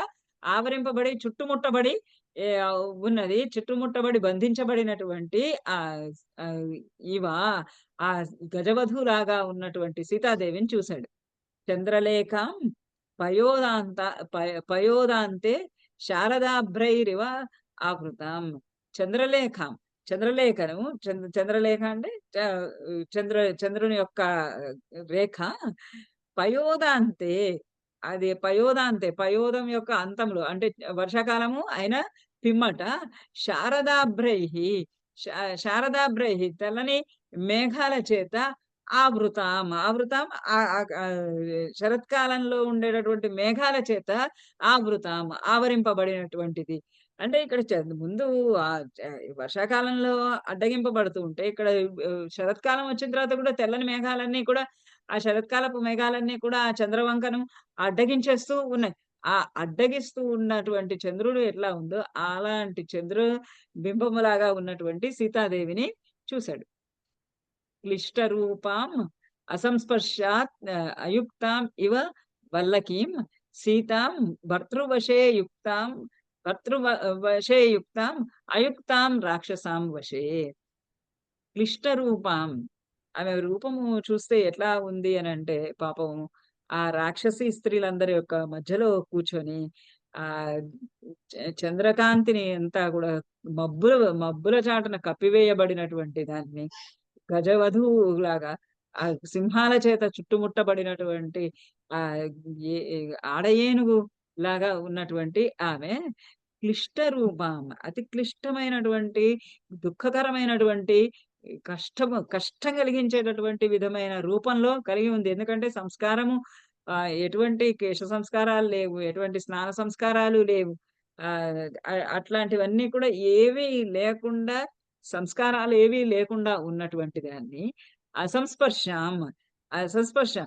ఆవరింపబడి చుట్టుముట్టబడి ఉన్నది. చుట్టుముట్టబడి బంధించబడినటువంటి ఆహ్, ఆహ్, ఈవ ఆ గజవధులాగా ఉన్నటువంటి సీతాదేవిని చూసాడు. చంద్రలేఖాం పయోదాంత పయోదాంతే శారదాభ్రైరివ ఆవృతాం. చంద్రలేఖాం చంద్రలేఖను చంద్రలేఖ అంటే చంద్రుని యొక్క రేఖ పయోదాంతే అది పయోదం యొక్క అంతంలో అంటే వర్షాకాలము అయిన పిమ్మట శారదాభ్రైహి శారదాభ్రైహి తెల్లని మేఘాల చేత ఆవృతాం శరత్కాలంలో ఉండేటటువంటి మేఘాల చేత ఆవరింపబడినటువంటిది. అంటే ఇక్కడ ముందు వర్షాకాలంలో అడ్డగింపబడుతూ ఉంటే ఇక్కడ శరత్కాలం వచ్చిన తర్వాత కూడా తెల్లని మేఘాలన్నీ కూడా ఆ శరత్కాలపు మేఘాలన్నీ కూడా ఆ చంద్రవంకను అడ్డగించేస్తూ ఉన్నాయి. ఆ అడ్డగిస్తూ ఉన్నటువంటి చంద్రుడు ఎట్లా ఉందో అలాంటి బింబములాగా ఉన్నటువంటి సీతాదేవిని చూశాడు. క్లిష్టరూపాం అసంస్పర్శాత్ అయుక్తాం ఇవ వల్లకీం సీతాం భర్తృవశే యుక్తాం అయుక్తాం రాక్షసాం వశే. క్లిష్టరూపాం ఆమె రూపము చూస్తే ఎట్లా ఉంది అనంటే పాపం ఆ రాక్షసీ స్త్రీలందరి యొక్క మధ్యలో కూర్చొని ఆ చంద్రకాంతిని అంతా కూడా మబ్బుల చాటున కప్పివేయబడినటువంటి దాన్ని గజవధువులాగా ఆ సింహాల చేత చుట్టుముట్టబడినటువంటి ఆ ఏ ఆడ ఏనుగు లాగా ఉన్నటువంటి ఆమె క్లిష్ట రూపం అతి క్లిష్టమైనటువంటి దుఃఖకరమైనటువంటి కష్టం కలిగించేటటువంటి విధమైన రూపంలో కలిగి ఉంది. ఎందుకంటే సంస్కారము ఎటువంటి కేశ సంస్కారాలు లేవు, ఎటువంటి స్నాన సంస్కారాలు లేవు. అట్లాంటివన్నీ కూడా ఏవీ లేకుండా సంస్కారాలు ఏవీ లేకుండా ఉన్నటువంటి దాన్ని అసంస్పర్శం అసంస్పర్శం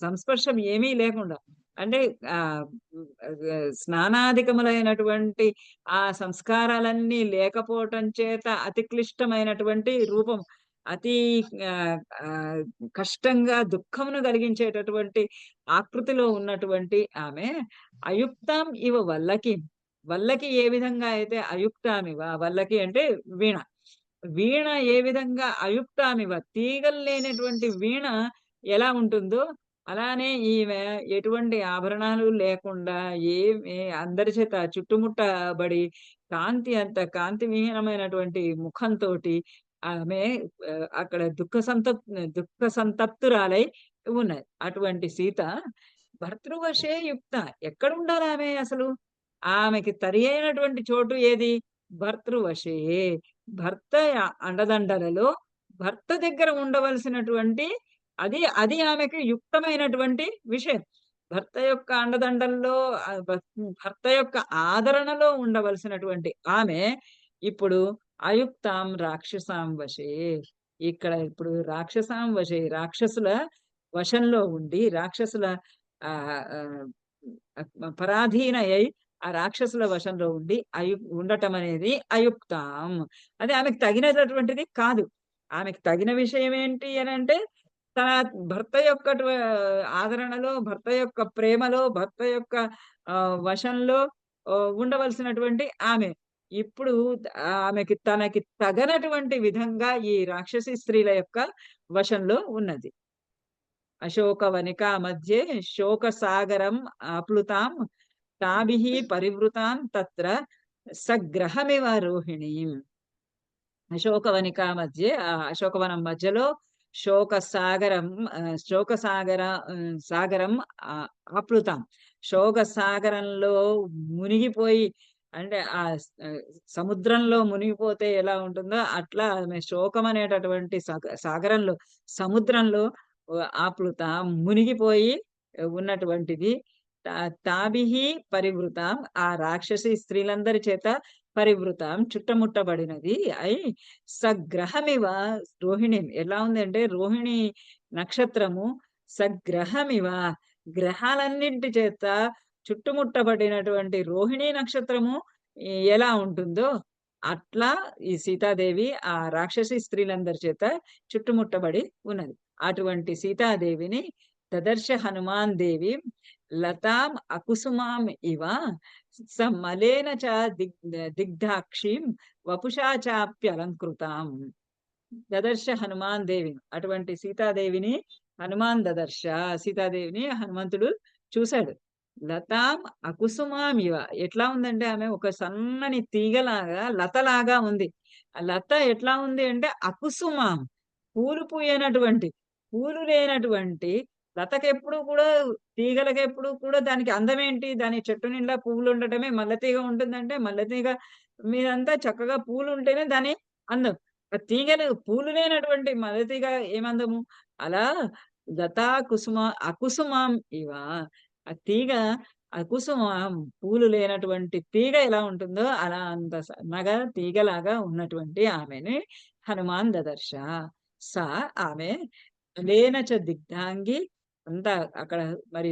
సంస్పర్శం ఏమీ లేకుండా అంటే స్నానాధికములైనటువంటి ఆ సంస్కారాలన్నీ లేకపోవటం చేత అతి క్లిష్టమైనటువంటి రూపం అతి కష్టంగా దుఃఖమును కలిగించేటటువంటి ఆకృతిలో ఉన్నటువంటి ఆమె అయుక్తం ఇవ వల్లకి ఏ విధంగా అయితే అయుక్తామివ వల్లకి అంటే వీణ వీణ ఏ విధంగా అయుక్తామివ తీగలు లేనటువంటి వీణ ఎలా ఉంటుందో అలానే ఈమె ఎటువంటి ఆభరణాలు లేకుండా అందరి చేత చుట్టుముట్టబడి కాంతి విహీనమైనటువంటి ముఖంతోటి ఆమె అక్కడ దుఃఖ సంతప్తురాలై ఉన్నది. అటువంటి సీత భర్తృవశే యుక్త ఎక్కడ ఉండాలి ఆమె అసలు? ఆమెకి అయినటువంటి చోటు ఏది? భర్తృవశే భర్త అండదండలలో భర్త దగ్గర ఉండవలసినటువంటి అది ఆమెకి యుక్తమైనటువంటి విషయం. భర్త యొక్క అండదండల్లో భర్త యొక్క ఆదరణలో ఉండవలసినటువంటి ఆమె ఇప్పుడు అయుక్తాం రాక్షసాం వశే ఇక్కడ ఇప్పుడు రాక్షసాం వశే రాక్షసుల వశంలో ఉండి రాక్షసుల పరాధీన అయి ఆ రాక్షసుల వశంలో ఉండి ఉండటం అనేది అయుక్తం. అది ఆమెకు తగినటువంటిది కాదు. ఆమెకు తగిన విషయం ఏంటి అనంటే తన భర్త యొక్క ఆదరణలో, భర్త యొక్క ప్రేమలో, భర్త యొక్క వశంలో ఉండవలసినటువంటి ఆమె. ఇప్పుడు ఆమెకి తనకి తగనటువంటి విధంగా ఈ రాక్షసి స్త్రీల యొక్క వశంలో ఉన్నది. అశోకవనికా మధ్యే శోకసాగరం ఆప్లుతాం తాభిః పరివృతాం తత్ర సగ్రహమివ రోహిణీం. అశోకవనికా మధ్యే అశోకవనం మధ్యలో శోకసాగరం శోకసాగర సాగరం ఆప్లుతాం. శోకసాగరంలో మునిగిపోయి అంటే సముద్రంలో మునిగిపోతే ఎలా ఉంటుందో అట్లా ఆమె శోకం అనేటటువంటి సాగరంలో సముద్రంలో ఆప్లుతాం మునిగిపోయి ఉన్నటువంటిది. తాభిః పరివృతాం ఆ రాక్షసి స్త్రీలందరి చేత పరివృతాం చుట్టముట్టబడినది. అయి సగ్రహమివ రోహిణి ఎలా ఉంది అంటే రోహిణి నక్షత్రము సగ్రహమివ గ్రహాలన్నింటి చేత చుట్టుముట్టబడినటువంటి రోహిణీ నక్షత్రము ఎలా ఉంటుందో అట్లా ఈ సీతాదేవి ఆ రాక్షసి స్త్రీలందరి చేత చుట్టుముట్టబడి ఉన్నది. అటువంటి సీతాదేవిని దదర్శ హనుమాన్ దేవి లతాం అకుసుమాం ఇవ మలేన చ దిగ్ధాక్షిం వపుషా చాప్యలంకృతాం. దదర్శ హనుమాన్ దేవి అటువంటి సీతాదేవిని హనుమాన్ దదర్శ సీతాదేవిని హనుమంతుడు చూశాడు. లతాం అకుసుమాం ఇవ ఎట్లా ఉందంటే ఆమె ఒక సన్నని తీగలాగా లతలాగా ఉంది. ఆ లత ఎట్లా ఉంది అంటే అకుసుమాం పూలు పూయనటువంటి పూలు లేనటువంటి లతకెప్పుడు కూడా తీగలకెప్పుడు కూడా దానికి అందమేంటి? దాని చెట్టు నిండా పువ్వులు ఉండటమే. మల్లెతీగ ఉంటుందంటే మల్లెతీగ మీదంతా చక్కగా పూలు ఉంటేనే దాని అందం. ఆ తీగలు పూలు లేనటువంటి మల్లెతీగ ఏమందము? అలా లతా కుసుమ అకుసుమాం ఇవ ఆ తీగ అకుసుమాం పూలు లేనటువంటి తీగ ఎలా ఉంటుందో అలా అంత సన్నగా తీగలాగా ఉన్నటువంటి ఆమెని హనుమాన్ దదర్శ. ఆమె లేనచ దిగ్ధాంగి అంతా అక్కడ మరి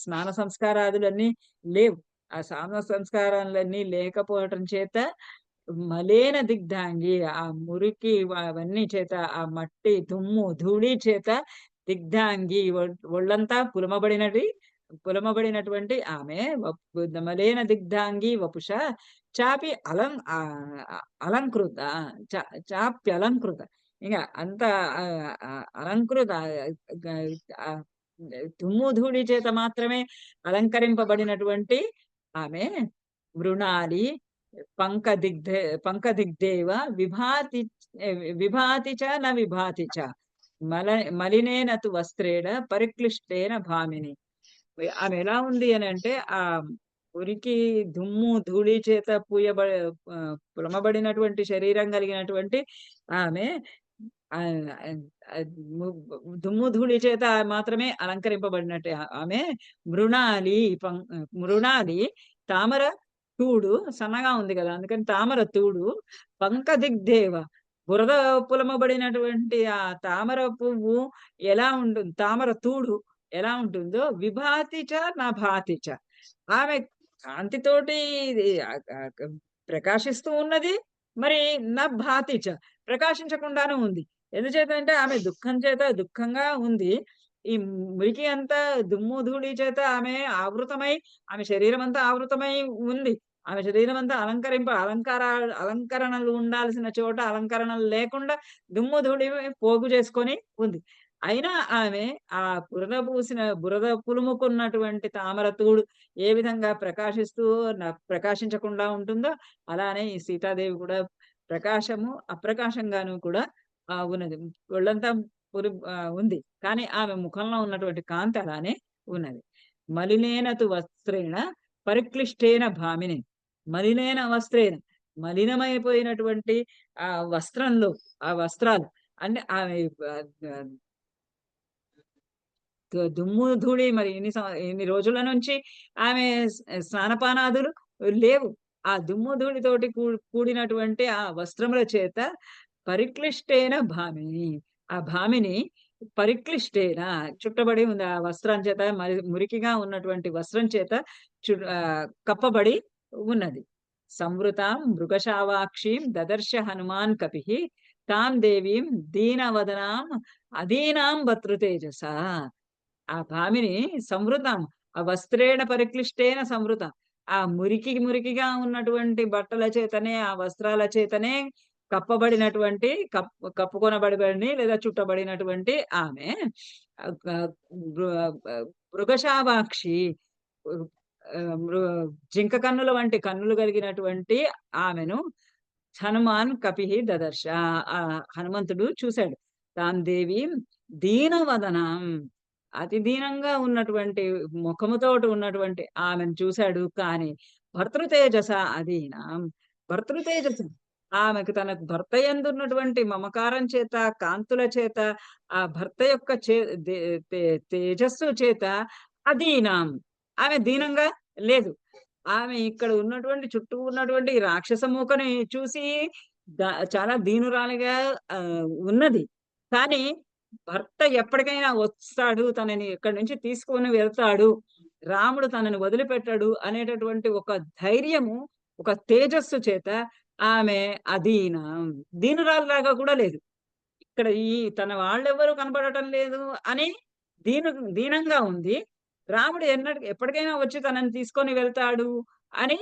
స్నాన సంస్కారాదులన్నీ లేవు. ఆ స్నాన సంస్కారాలన్నీ లేకపోవటం చేత మలేన దిగ్ధాంగి ఆ మురికి అవన్నీ చేత ఆ మట్టి దుమ్ము ధూళి చేత దిగ్ధాంగి ఒళ్ళంతా పులమబడినటువంటి ఆమె మలేన దిగ్ధాంగి వపుష చాపి అలంకృత చాప్యలంకృత ఇంక అంత అలంకృత దుమ్ము ధూళి చేత మాత్రమే అలంకరింపబడినటువంటి ఆమె మృణాలి పంకదిగ్ధేవ విభాతి చ న విభాతి చ మలినేన తు వస్త్రేణ పరిక్లిష్టేన భామిని. ఆమె ఎలా ఉంది అని అంటే ఆ ఉరికి దుమ్ము ధూళి చేత పులమబడినటువంటి శరీరం కలిగినటువంటి ఆమె దుమ్ము ధూళి చేత మాత్రమే అలంకరింపబడినట్టు ఆమె మృణాలి తామర తూడు సన్నగా ఉంది కదా అందుకని తామర తూడు పంకదిగ్దేవ బురద పులమబడినటువంటి ఆ తామర పువ్వు ఎలా ఉంటుంది తామర తూడు ఎలా ఉంటుందో విభాతిచ నా భాతిచ ఆమె కాంతితోటి ప్రకాశిస్తూ ఉన్నది. మరి నా భాతిచ ప్రకాశించకుండానే ఉంది. ఎందుచేతంటే ఆమె దుఃఖం చేత దుఃఖంగా ఉంది. ఈ మురికి అంతా దుమ్ము ధూళి చేత ఆమె ఆవృతమై ఆమె శరీరం అంతా ఆవృతమై ఉంది. ఆమె శరీరం అంతా అలంకరణలు ఉండాల్సిన చోట అలంకరణలు లేకుండా దుమ్ము ధూళి పోగు చేసుకొని ఉంది. అయినా ఆమె ఆ బురద పులుముకున్నటువంటి తామర తూడు ఏ విధంగా ప్రకాశిస్తూ ప్రకాశించకుండా ఉంటుందో అలానే ఈ సీతాదేవి కూడా ప్రకాశము అప్రకాశంగాను కూడా ఉన్నది. ఒళ్ళంతా ఉంది కానీ ఆమె ముఖంలో ఉన్నటువంటి కాంతి అలానే ఉన్నది. మలినేనతు వస్త్రేణ పరిక్లిష్టేన భామిని మలినేన వస్త్రేణ మలినమైపోయినటువంటి ఆ వస్త్రంలో ఆ వస్త్రాలు అంటే ఆమె దుమ్ము ధూళి మరి ఇన్ని రోజుల నుంచి ఆమె స్నానపానాదులు లేవు. ఆ దుమ్ము ధూళితోటి కూడినటువంటి ఆ వస్త్రముల చేత పరిక్లిష్టేన భామిని ఆ భామిని పరిక్లిష్టేన చుట్టబడి ఉంది. ఆ వస్త్రం చేత మురికిగా ఉన్నటువంటి వస్త్రం చేత కప్పబడి ఉన్నది. సంవృతాం మృగశావాక్షీం దదర్శ హనుమాన్ కపిః తాం దేవీం దీనవదనాం అదీనాం భర్తృతేజస. ఆ భామిని సంవృతాం, ఆ వస్త్రేణ పరిక్లిష్టేన సంవృతాం. ఆ మురికిగా ఉన్నటువంటి బట్టల చేతనే, ఆ వస్త్రాల చేతనే కప్పబడినటువంటి కప్పుకొనబడిబడి లేదా చుట్టబడినటువంటి ఆమె ఆహ్, ఆహ్, మృ మృగశావాక్షి, మృ జింక కన్నుల వంటి కన్నులు కలిగినటువంటి ఆమెను హనుమాన్ కపిః దదర్శ. హనుమంతుడు చూశాడు. తాం దేవీం దీనవదనం, అతి దీనంగా ఉన్నటువంటి ముఖముతోటి ఉన్నటువంటి ఆమెను చూశాడు. కానీ భర్తృతేజస అదీనాం, భర్తృతేజస్సు, ఆమెకు తన భర్త యందున్నటువంటి మమకారం చేత, కాంతుల చేత, ఆ భర్త యొక్క దే తే తేజస్సు చేత అదీనాం, ఆమె దీనంగా లేదు. ఆమె ఇక్కడ ఉన్నటువంటి చుట్టూ ఉన్నటువంటి ఈ రాక్షస మూకని చూసి చాలా దీనురాలిగా ఉన్నది. కానీ భర్త ఎప్పటికైనా వస్తాడు, తనని ఇక్కడి నుంచి తీసుకొని వెళ్తాడు, రాముడు తనని వదిలిపెట్టడు అనేటటువంటి ఒక ధైర్యము, ఒక తేజస్సు చేత ఆమె అదీనం, దీనురాలిలాగా కూడా లేదు. ఇక్కడ ఈ తన వాళ్ళెవ్వరూ కనపడటం లేదు అని దీను దీనంగా ఉంది. రాముడు ఎప్పటికైనా వచ్చి తనని తీసుకొని వెళ్తాడు అని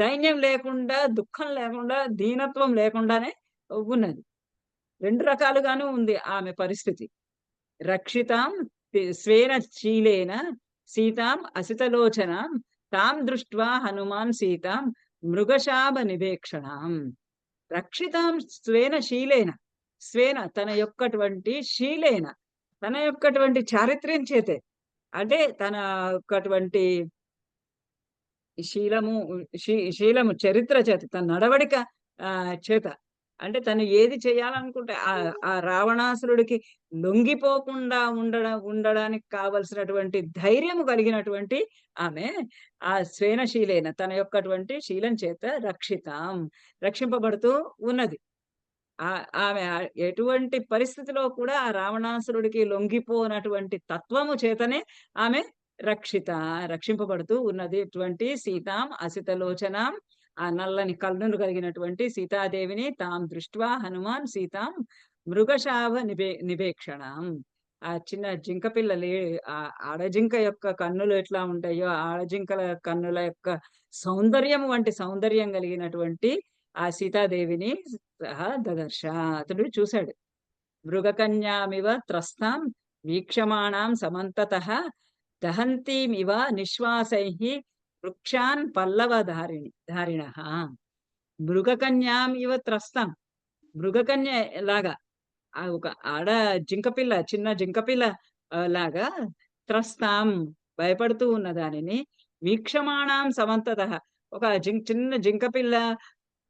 దైన్యం లేకుండా, దుఃఖం లేకుండా, దీనత్వం లేకుండానే ఉన్నది. 2 రకాలుగాను ఉంది ఆమె పరిస్థితి. రక్షితాం స్వేన శీలేన సీతాం అసితలోచనాం తాం దృష్ట్వా హనుమాన్ సీతాం మృగశాభ నివేక్షణాం. రక్షితాం స్వేన శీలేన, స్వేన తన యొక్కటువంటి శీలేన, తన యొక్కటువంటి చారిత్ర్యం చేతే, అంటే తన యొక్కటువంటి శీలము, శీలము చరిత్ర చేత, తన నడవడిక చేత, అంటే తను ఏది చేయాలనుకుంటే ఆ రావణాసురుడికి లొంగిపోకుండా ఉండడానికి కావలసినటువంటి ధైర్యము కలిగినటువంటి ఆమె ఆ స్వేనశీలైన తన యొక్కటువంటి శీలం చేత రక్షితాం, రక్షింపబడుతూ ఉన్నది. ఆమె ఎటువంటి పరిస్థితిలో కూడా ఆ రావణాసురుడికి లొంగిపోనటువంటి తత్వము చేతనే ఆమె రక్షింపబడుతూ ఉన్నది. ఇటువంటి సీతాం అసితలోచనాం, ఆ నల్లని కన్నులు కలిగినటువంటి సీతాదేవిని తాం దృష్ట్వా హనుమాన్ సీతాం మృగశాభ నివేక్షణం. ఆ చిన్న జింక పిల్లలు, ఆ ఆడజింక యొక్క కన్నులు ఎట్లా ఉంటాయో, ఆడజింకల కన్నుల యొక్క సౌందర్యం వంటి సౌందర్యం కలిగినటువంటి ఆ సీతాదేవిని దదర్శ, అతడు చూశాడు. మృగకన్యామివ త్రస్తాం వీక్షమాణాం సమంతతః దహంతీమివ నిశ్వాసైః వృక్షాన్ పల్లవ ధారిణః. మృగకన్యాం ఇవ త్రస్తాం, మృగకన్య లాగా, ఒక ఆడ జింకపిల్ల, చిన్న జింకపిల్ల లాగా, త్రస్తాం భయపడుతూ ఉన్న దానిని, వీక్షమాణాం సమంతతః, ఒక చిన్న జింకపిల్ల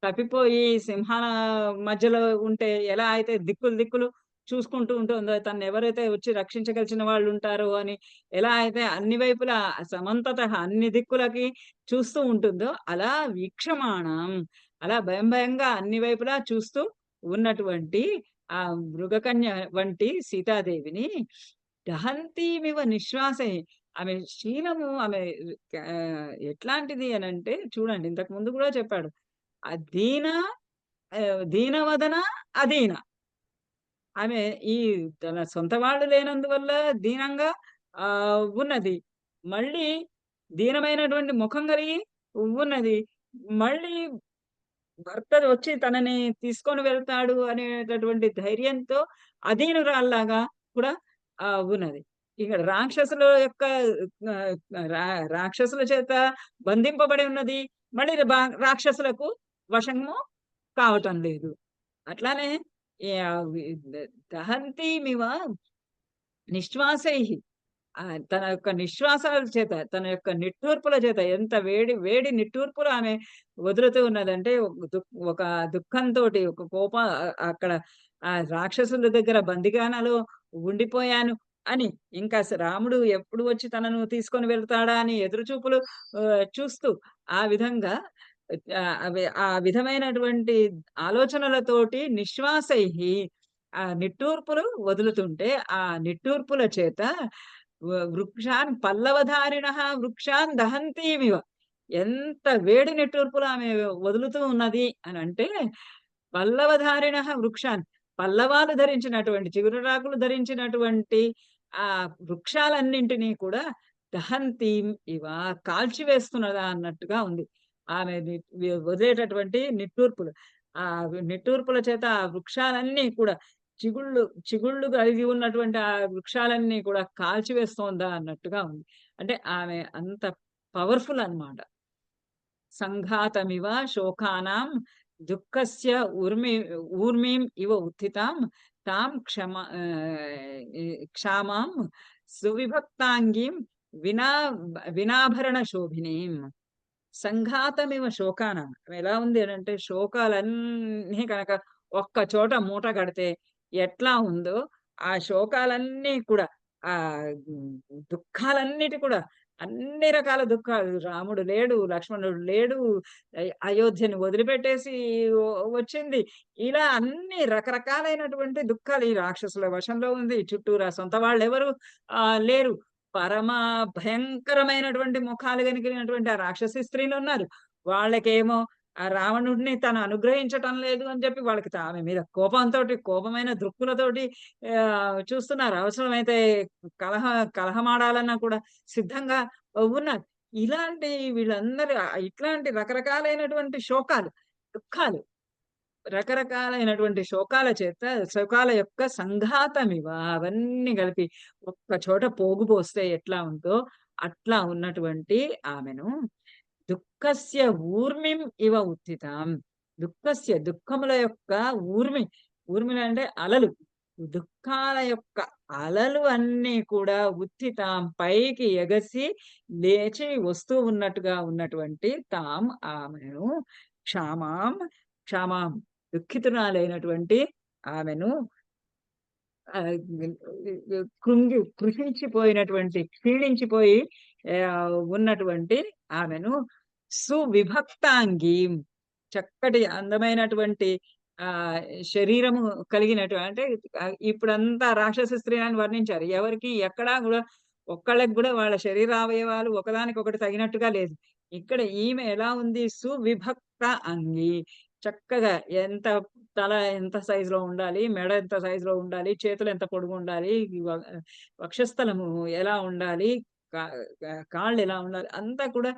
తప్పిపోయి సింహాల మధ్యలో ఉంటే ఎలా అయితే దిక్కులు చూసుకుంటూ ఉంటుందో, తనని ఎవరైతే వచ్చి రక్షించగలిసిన వాళ్ళు ఉంటారో అని ఎలా అయితే అన్ని వైపులా సమంతతః అన్ని దిక్కులకి చూస్తూ ఉంటుందో, అలా వీక్షమాణం, అలా భయంగా అన్ని వైపులా చూస్తూ ఉన్నటువంటి ఆ మృగకన్య వంటి సీతాదేవిని దహంతీమివ నిశ్వాసే, ఆమె శీలము, ఆమె ఎట్లాంటిది అనంటే చూడండి, ఇంతకు ముందు కూడా చెప్పాడు. దీన దీనవదన అదీన, ఆమె ఈ తన సొంత వాళ్ళు లేనందువల్ల దీనంగా ఉన్నది. మళ్ళీ దీనమైనటువంటి ముఖం కలిగి ఉన్నది. మళ్ళీ భర్త వచ్చి తనని తీసుకొని వెళ్తాడు అనేటటువంటి ధైర్యంతో అధీనురాల్లాగా కూడా ఉన్నది. ఇక రాక్షసుల యొక్క రాక్షసుల చేత బంధింపబడి ఉన్నది. మళ్ళీ రాక్షసులకు వశము కావటం లేదు. అట్లానే దహంతీమివ నిశ్వాసైః, తన యొక్క నిశ్వాసాల చేత, తన యొక్క నిట్టూర్పుల చేత, ఎంత వేడి నిట్టూర్పులు ఆమె వదులుతూ ఉన్నదంటే, ఒక దుఃఖంతోటి, ఒక కోపం, అక్కడ ఆ రాక్షసుల దగ్గర బందిగానలో ఉండిపోయాను అని, ఇంకా రాముడు ఎప్పుడు వచ్చి తనను తీసుకొని వెళ్తాడా అని ఎదురుచూపులు చూస్తూ, ఆ విధంగా ఆ విధమైనటువంటి ఆలోచనలతోటి నిశ్వాసైః, ఆ నిట్టూర్పులు వదులుతుంటే, ఆ నిట్టూర్పుల చేత వృక్షాన్ పల్లవధారిణః వృక్షాన్ దహంతీమివ, ఎంత వేడి నిట్టూర్పులు ఆమె వదులుతూ ఉన్నది అని అంటే, పల్లవధారిణ వృక్షాన్, పల్లవాలు ధరించినటువంటి, చిగురాకులు ధరించినటువంటి ఆ వృక్షాలన్నింటినీ కూడా దహంతీం ఇవ, కాల్చివేస్తున్నదా అన్నట్టుగా ఉంది. ఆమె వదిలేటటువంటి నిట్టూర్పులు, ఆ నిట్టూర్పుల చేత ఆ వృక్షాలన్నీ కూడా చిగుళ్ళు చిగుళ్ళు కలిగి ఉన్నటువంటి ఆ వృక్షాలన్నీ కూడా కాల్చివేస్తోందా అన్నట్టుగా ఉంది. అంటే ఆమె అంత పవర్ఫుల్ అన్నమాట. సంఘాతమివ శోకానాం దుఃఖస్య ఊర్మిం ఇవ ఉత్థితాం తాం క్షామాం సువిభక్తాంగీం వినా వినాభరణ శోభినీం. సంఘాతమివ శోకానాం, ఎలా ఉంది అనంటే శోకాలన్నీ కనుక ఒక్క చోట మూట కడితే ఎట్లా ఉందో, ఆ శోకాలన్నీ కూడా, ఆ దుఃఖాలన్నిటి కూడా, అన్ని రకాల దుఃఖాలు, రాముడు లేడు, లక్ష్మణుడు లేడు, అయోధ్యని వదిలిపెట్టేసి వచ్చింది, ఇలా అన్ని రకరకాలైనటువంటి దుఃఖాలు ఈ రాక్షసుల వశంలో ఉంది. చుట్టూరా సొంత వాళ్ళెవరు లేరు. పరమ భయంకరమైనటువంటి ముఖాలు కలిగినటువంటి ఆ రాక్షసి స్త్రీలు ఉన్నారు. వాళ్ళకేమో ఆ రావణుడిని తను అనుగ్రహించటం లేదు అని చెప్పి వాళ్ళకి ఆమె మీద కోపమైన దృక్కులతోటి చూస్తున్నారు. అవసరమైతే కలహమాడాలన్నా కూడా సిద్ధంగా ఉన్నారు. ఇలాంటి వీళ్ళందరూ ఇట్లాంటి రకరకాలైనటువంటి శోకాలు, దుఃఖాలు, రకరకాలైనటువంటి శోకాల యొక్క సంఘాతమివ, అవన్నీ కలిపి ఒక్క చోట పోగుపోస్తే ఎట్లా ఉందో అట్లా ఉన్నటువంటి ఆమెను దుఃఖస్య ఊర్మిం ఇవ ఉత్థితాం. దుఃఖముల యొక్క ఊర్మిలు అంటే అలలు, దుఃఖాల యొక్క అలలు అన్నీ కూడా ఉత్థితాం, పైకి ఎగసి లేచి వస్తూ ఉన్నట్టుగా ఉన్నటువంటి తాం, ఆమెను క్షామాం దుఃఖితురాలైనటువంటి ఆమెను కృషించిపోయినటువంటి, క్షీణించిపోయి ఉన్నటువంటి ఆమెను సువిభక్తాంగీ, చక్కటి అందమైనటువంటి శరీరము కలిగినటువంటి, అంటే ఇప్పుడంతా రాక్షస స్త్రీలను వర్ణించారు. ఎవరికి ఎక్కడా కూడా ఒక్కళ్ళకి కూడా వాళ్ళ శరీరావయవాలు ఒకదానికొకటి తగినట్టుగా లేదు. ఇక్కడ ఈమె ఎలా ఉంది? సువిభక్త అంగి, చక్కగా తల ఎంత సైజులో ఉండాలి, మెడ ఎంత సైజులో ఉండాలి, చేతులు ఎంత పొడుగు ఉండాలి, వక్షస్థలము ఎలా ఉండాలి, కాళ్ళు ఎలా ఉండాలి, అంతా కూడా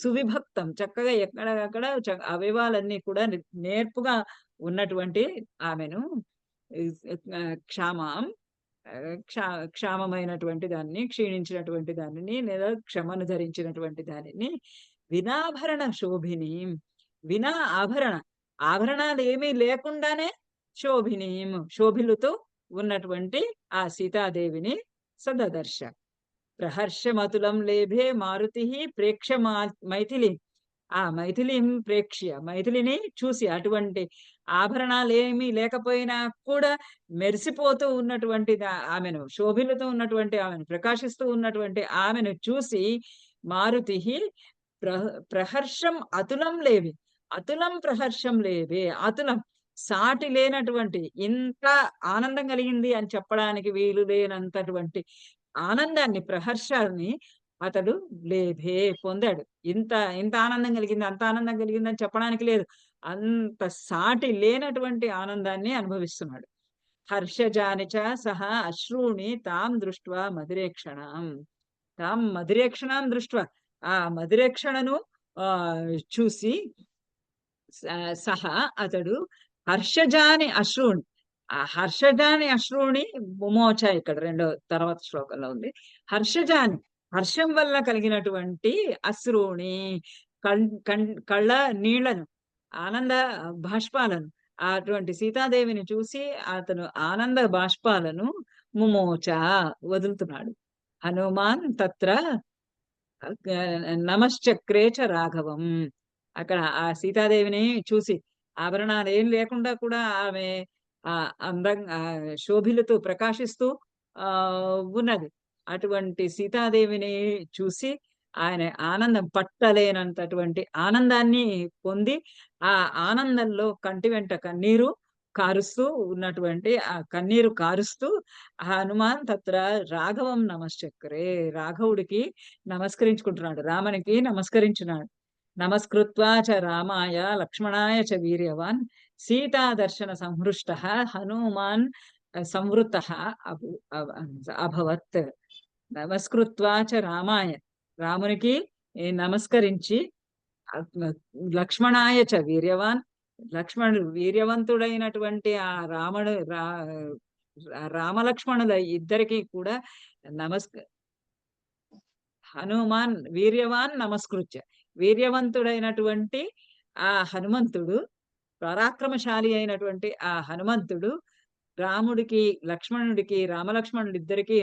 సువిభక్తం, చక్కగా ఎక్కడక్కడ అవయవాలన్నీ కూడా నేర్పుగా ఉన్నటువంటి ఆమెను క్షామం క్షామమైనటువంటి దాన్ని, క్షీణించినటువంటి దానిని, లేదా క్షమను ధరించినటువంటి దానిని వినాభరణ శోభిని, వినా ఆభరణాలు ఏమీ లేకుండానే శోభిలుతో ఉన్నటువంటి ఆ సీతాదేవిని సదదర్శ. ప్రహర్షమతులం లేభే మారుతి ప్రేక్ష మైథిలి, ఆ మైథిలిం ప్రేక్ష్య, మైథిలిని చూసి, అటువంటి ఆభరణాలు ఏమీ లేకపోయినా కూడా మెరిసిపోతూ ఉన్నటువంటి ఆమెను, శోభిలతో ఉన్నటువంటి ఆమెను, ప్రకాశిస్తూ ఉన్నటువంటి ఆమెను చూసి మారుతి ప్రహర్షం అతులం లేవి, అతులం ప్రహర్షం లేవే, అతులం సాటి లేనటువంటి, ఇంత ఆనందం కలిగింది అని చెప్పడానికి వీలు లేనంతటువంటి ఆనందాన్ని, ప్రహర్షాన్ని అతడు లేభే పొందాడు. ఇంత ఇంత ఆనందం కలిగింది, అంత ఆనందం కలిగింది అని చెప్పడానికి లేదు. అంత సాటి లేనటువంటి ఆనందాన్ని అనుభవిస్తున్నాడు. హర్షజానిచ సహా అశ్రూణి తాం దృష్ట్వా మధురేక్షణం, తాం మధురేక్షణం దృష్ట్వా, ఆ మధురేక్షణను చూసి సహా అతడు హర్షజాని అశ్రూణి, ఆ హర్షజాని అశ్రూణి ముమోచ, ఇక్కడ రెండో తర్వాత శ్లోకంలో ఉంది. హర్షజాని, హర్షం వల్ల కలిగినటువంటి అశ్రూణి, కళ్ళ నీళ్లను, ఆనంద బాష్పాలను, అటువంటి సీతాదేవిని చూసి అతను ఆనంద బాష్పాలను ముమోచ వదులుతున్నాడు. హనుమాన్ తత్ర నమశ్చక్రే చ రాఘవం, అక్కడ ఆ సీతాదేవిని చూసి ఆభరణాలు ఏం లేకుండా కూడా ఆమె అందంగా శోభిలతో ప్రకాశిస్తూ ఉన్నది. అటువంటి సీతాదేవిని చూసి ఆయన ఆనందం పట్టలేనంతటువంటి ఆనందాన్ని పొంది, ఆ ఆనందంలో కంటి వెంట కన్నీరు కారుస్తూ ఉన్నటువంటి, ఆ కన్నీరు కారుస్తూ హనుమాన్ తత్ర రాఘవం నమశ్చక్రే, రాఘవుడికి నమస్కరించుకుంటున్నాడు, రామునికి నమస్కరించున్నాడు. నమస్కృత్వా చ రామాయ లక్ష్మణాయ చ వీర్యవాన్ సీతా దర్శన సంహృష్ట హనుమాన్ సంవృత అభవత్. నమస్కృత్వా చ రామాయ, రామునికి నమస్కరించి, లక్ష్మణాయ చ వీర్యవాన్, లక్ష్మణుడు వీర్యవంతుడైనటువంటి ఆ రామలక్ష్మణుల ఇద్దరికి కూడా హనుమాన్ వీర్యవాన్ నమస్కృత్య, వీర్యవంతుడైనటువంటి ఆ హనుమంతుడు, పరాక్రమశాలి అయినటువంటి ఆ హనుమంతుడు రాముడికి లక్ష్మణుడికి రామలక్ష్మణుడిద్దరికీ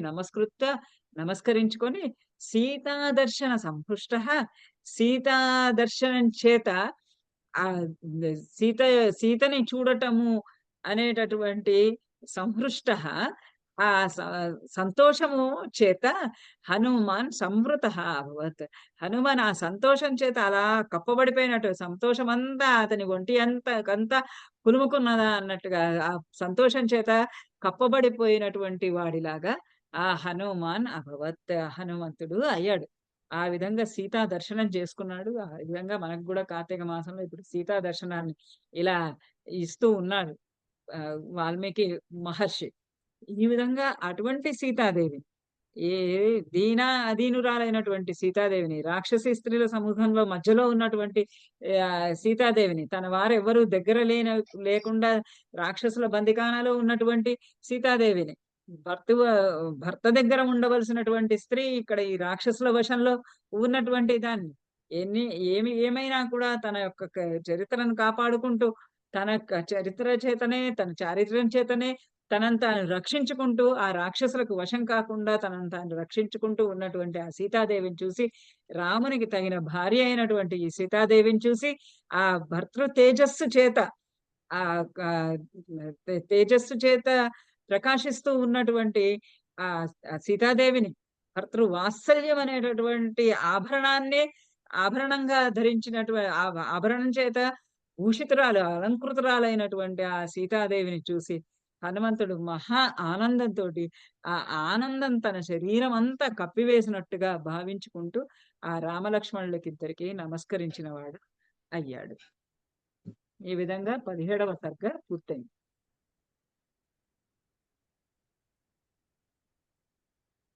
నమస్కరించుకొని సీతా దర్శన సంపుష్ట, సీతా దర్శనం చేత ఆ సీతని చూడటము అనేటటువంటి సంహృష్ట, ఆ సంతోషము చేత హనుమాన్ సంవృత అభవత్. హనుమాన్ ఆ సంతోషం చేత అలా కప్పబడిపోయినట్టు, సంతోషం అంతా అతని ఒంటి అంతా పులుముకున్నదా అన్నట్టుగా ఆ సంతోషం చేత కప్పబడిపోయినటువంటి వాడిలాగా ఆ హనుమాన్ అభవత్, హనుమంతుడు అయ్యాడు. ఆ విధంగా సీతా దర్శనం చేసుకున్నాడు. ఆ విధంగా మనకు కూడా కార్తీక మాసంలో ఇప్పుడు సీతా దర్శనాన్ని ఇలా ఇస్తూ ఉన్నాడు వాల్మీకి మహర్షి. ఈ విధంగా అటువంటి సీతాదేవి, ఏ అధీనురాలైనటువంటి సీతాదేవిని, రాక్షసి స్త్రీల సమూహంలో మధ్యలో ఉన్నటువంటి సీతాదేవిని, తన వారెవ్వరూ దగ్గర లేకుండా రాక్షసుల బందికానాలో ఉన్నటువంటి సీతాదేవిని, భర్త దగ్గర ఉండవలసినటువంటి స్త్రీ ఇక్కడ ఈ రాక్షసుల వశంలో ఉన్నటువంటి దాన్ని, ఏమైనా కూడా తన యొక్క చరిత్రను కాపాడుకుంటూ, తన చరిత్ర చేతనే, తన చారిత్ర్యం చేతనే తనను తాను రక్షించుకుంటూ, ఆ రాక్షసులకు వశం కాకుండా తనను తాను రక్షించుకుంటూ ఉన్నటువంటి ఆ సీతాదేవిని చూసి, రామునికి తగిన భార్య అయినటువంటి ఈ సీతాదేవిని చూసి, ఆ భర్తృ తేజస్సు చేత, ఆ తేజస్సు చేత ప్రకాశిస్తూ ఉన్నటువంటి ఆ సీతాదేవిని, భర్తృ వాత్సల్యం అనేటటువంటి ఆభరణంగా ధరించినటువంటి ఆభరణం చేత అలంకృతురాలైనటువంటి ఆ సీతాదేవిని చూసి హనుమంతుడు మహా ఆనందంతో, ఆ ఆనందం తన శరీరం అంతా కప్పివేసినట్టుగా భావించుకుంటూ ఆ రామలక్ష్మణులకిద్దరికీ నమస్కరించిన వాడు అయ్యాడు. ఈ విధంగా 17వ సర్గ పూర్తయింది.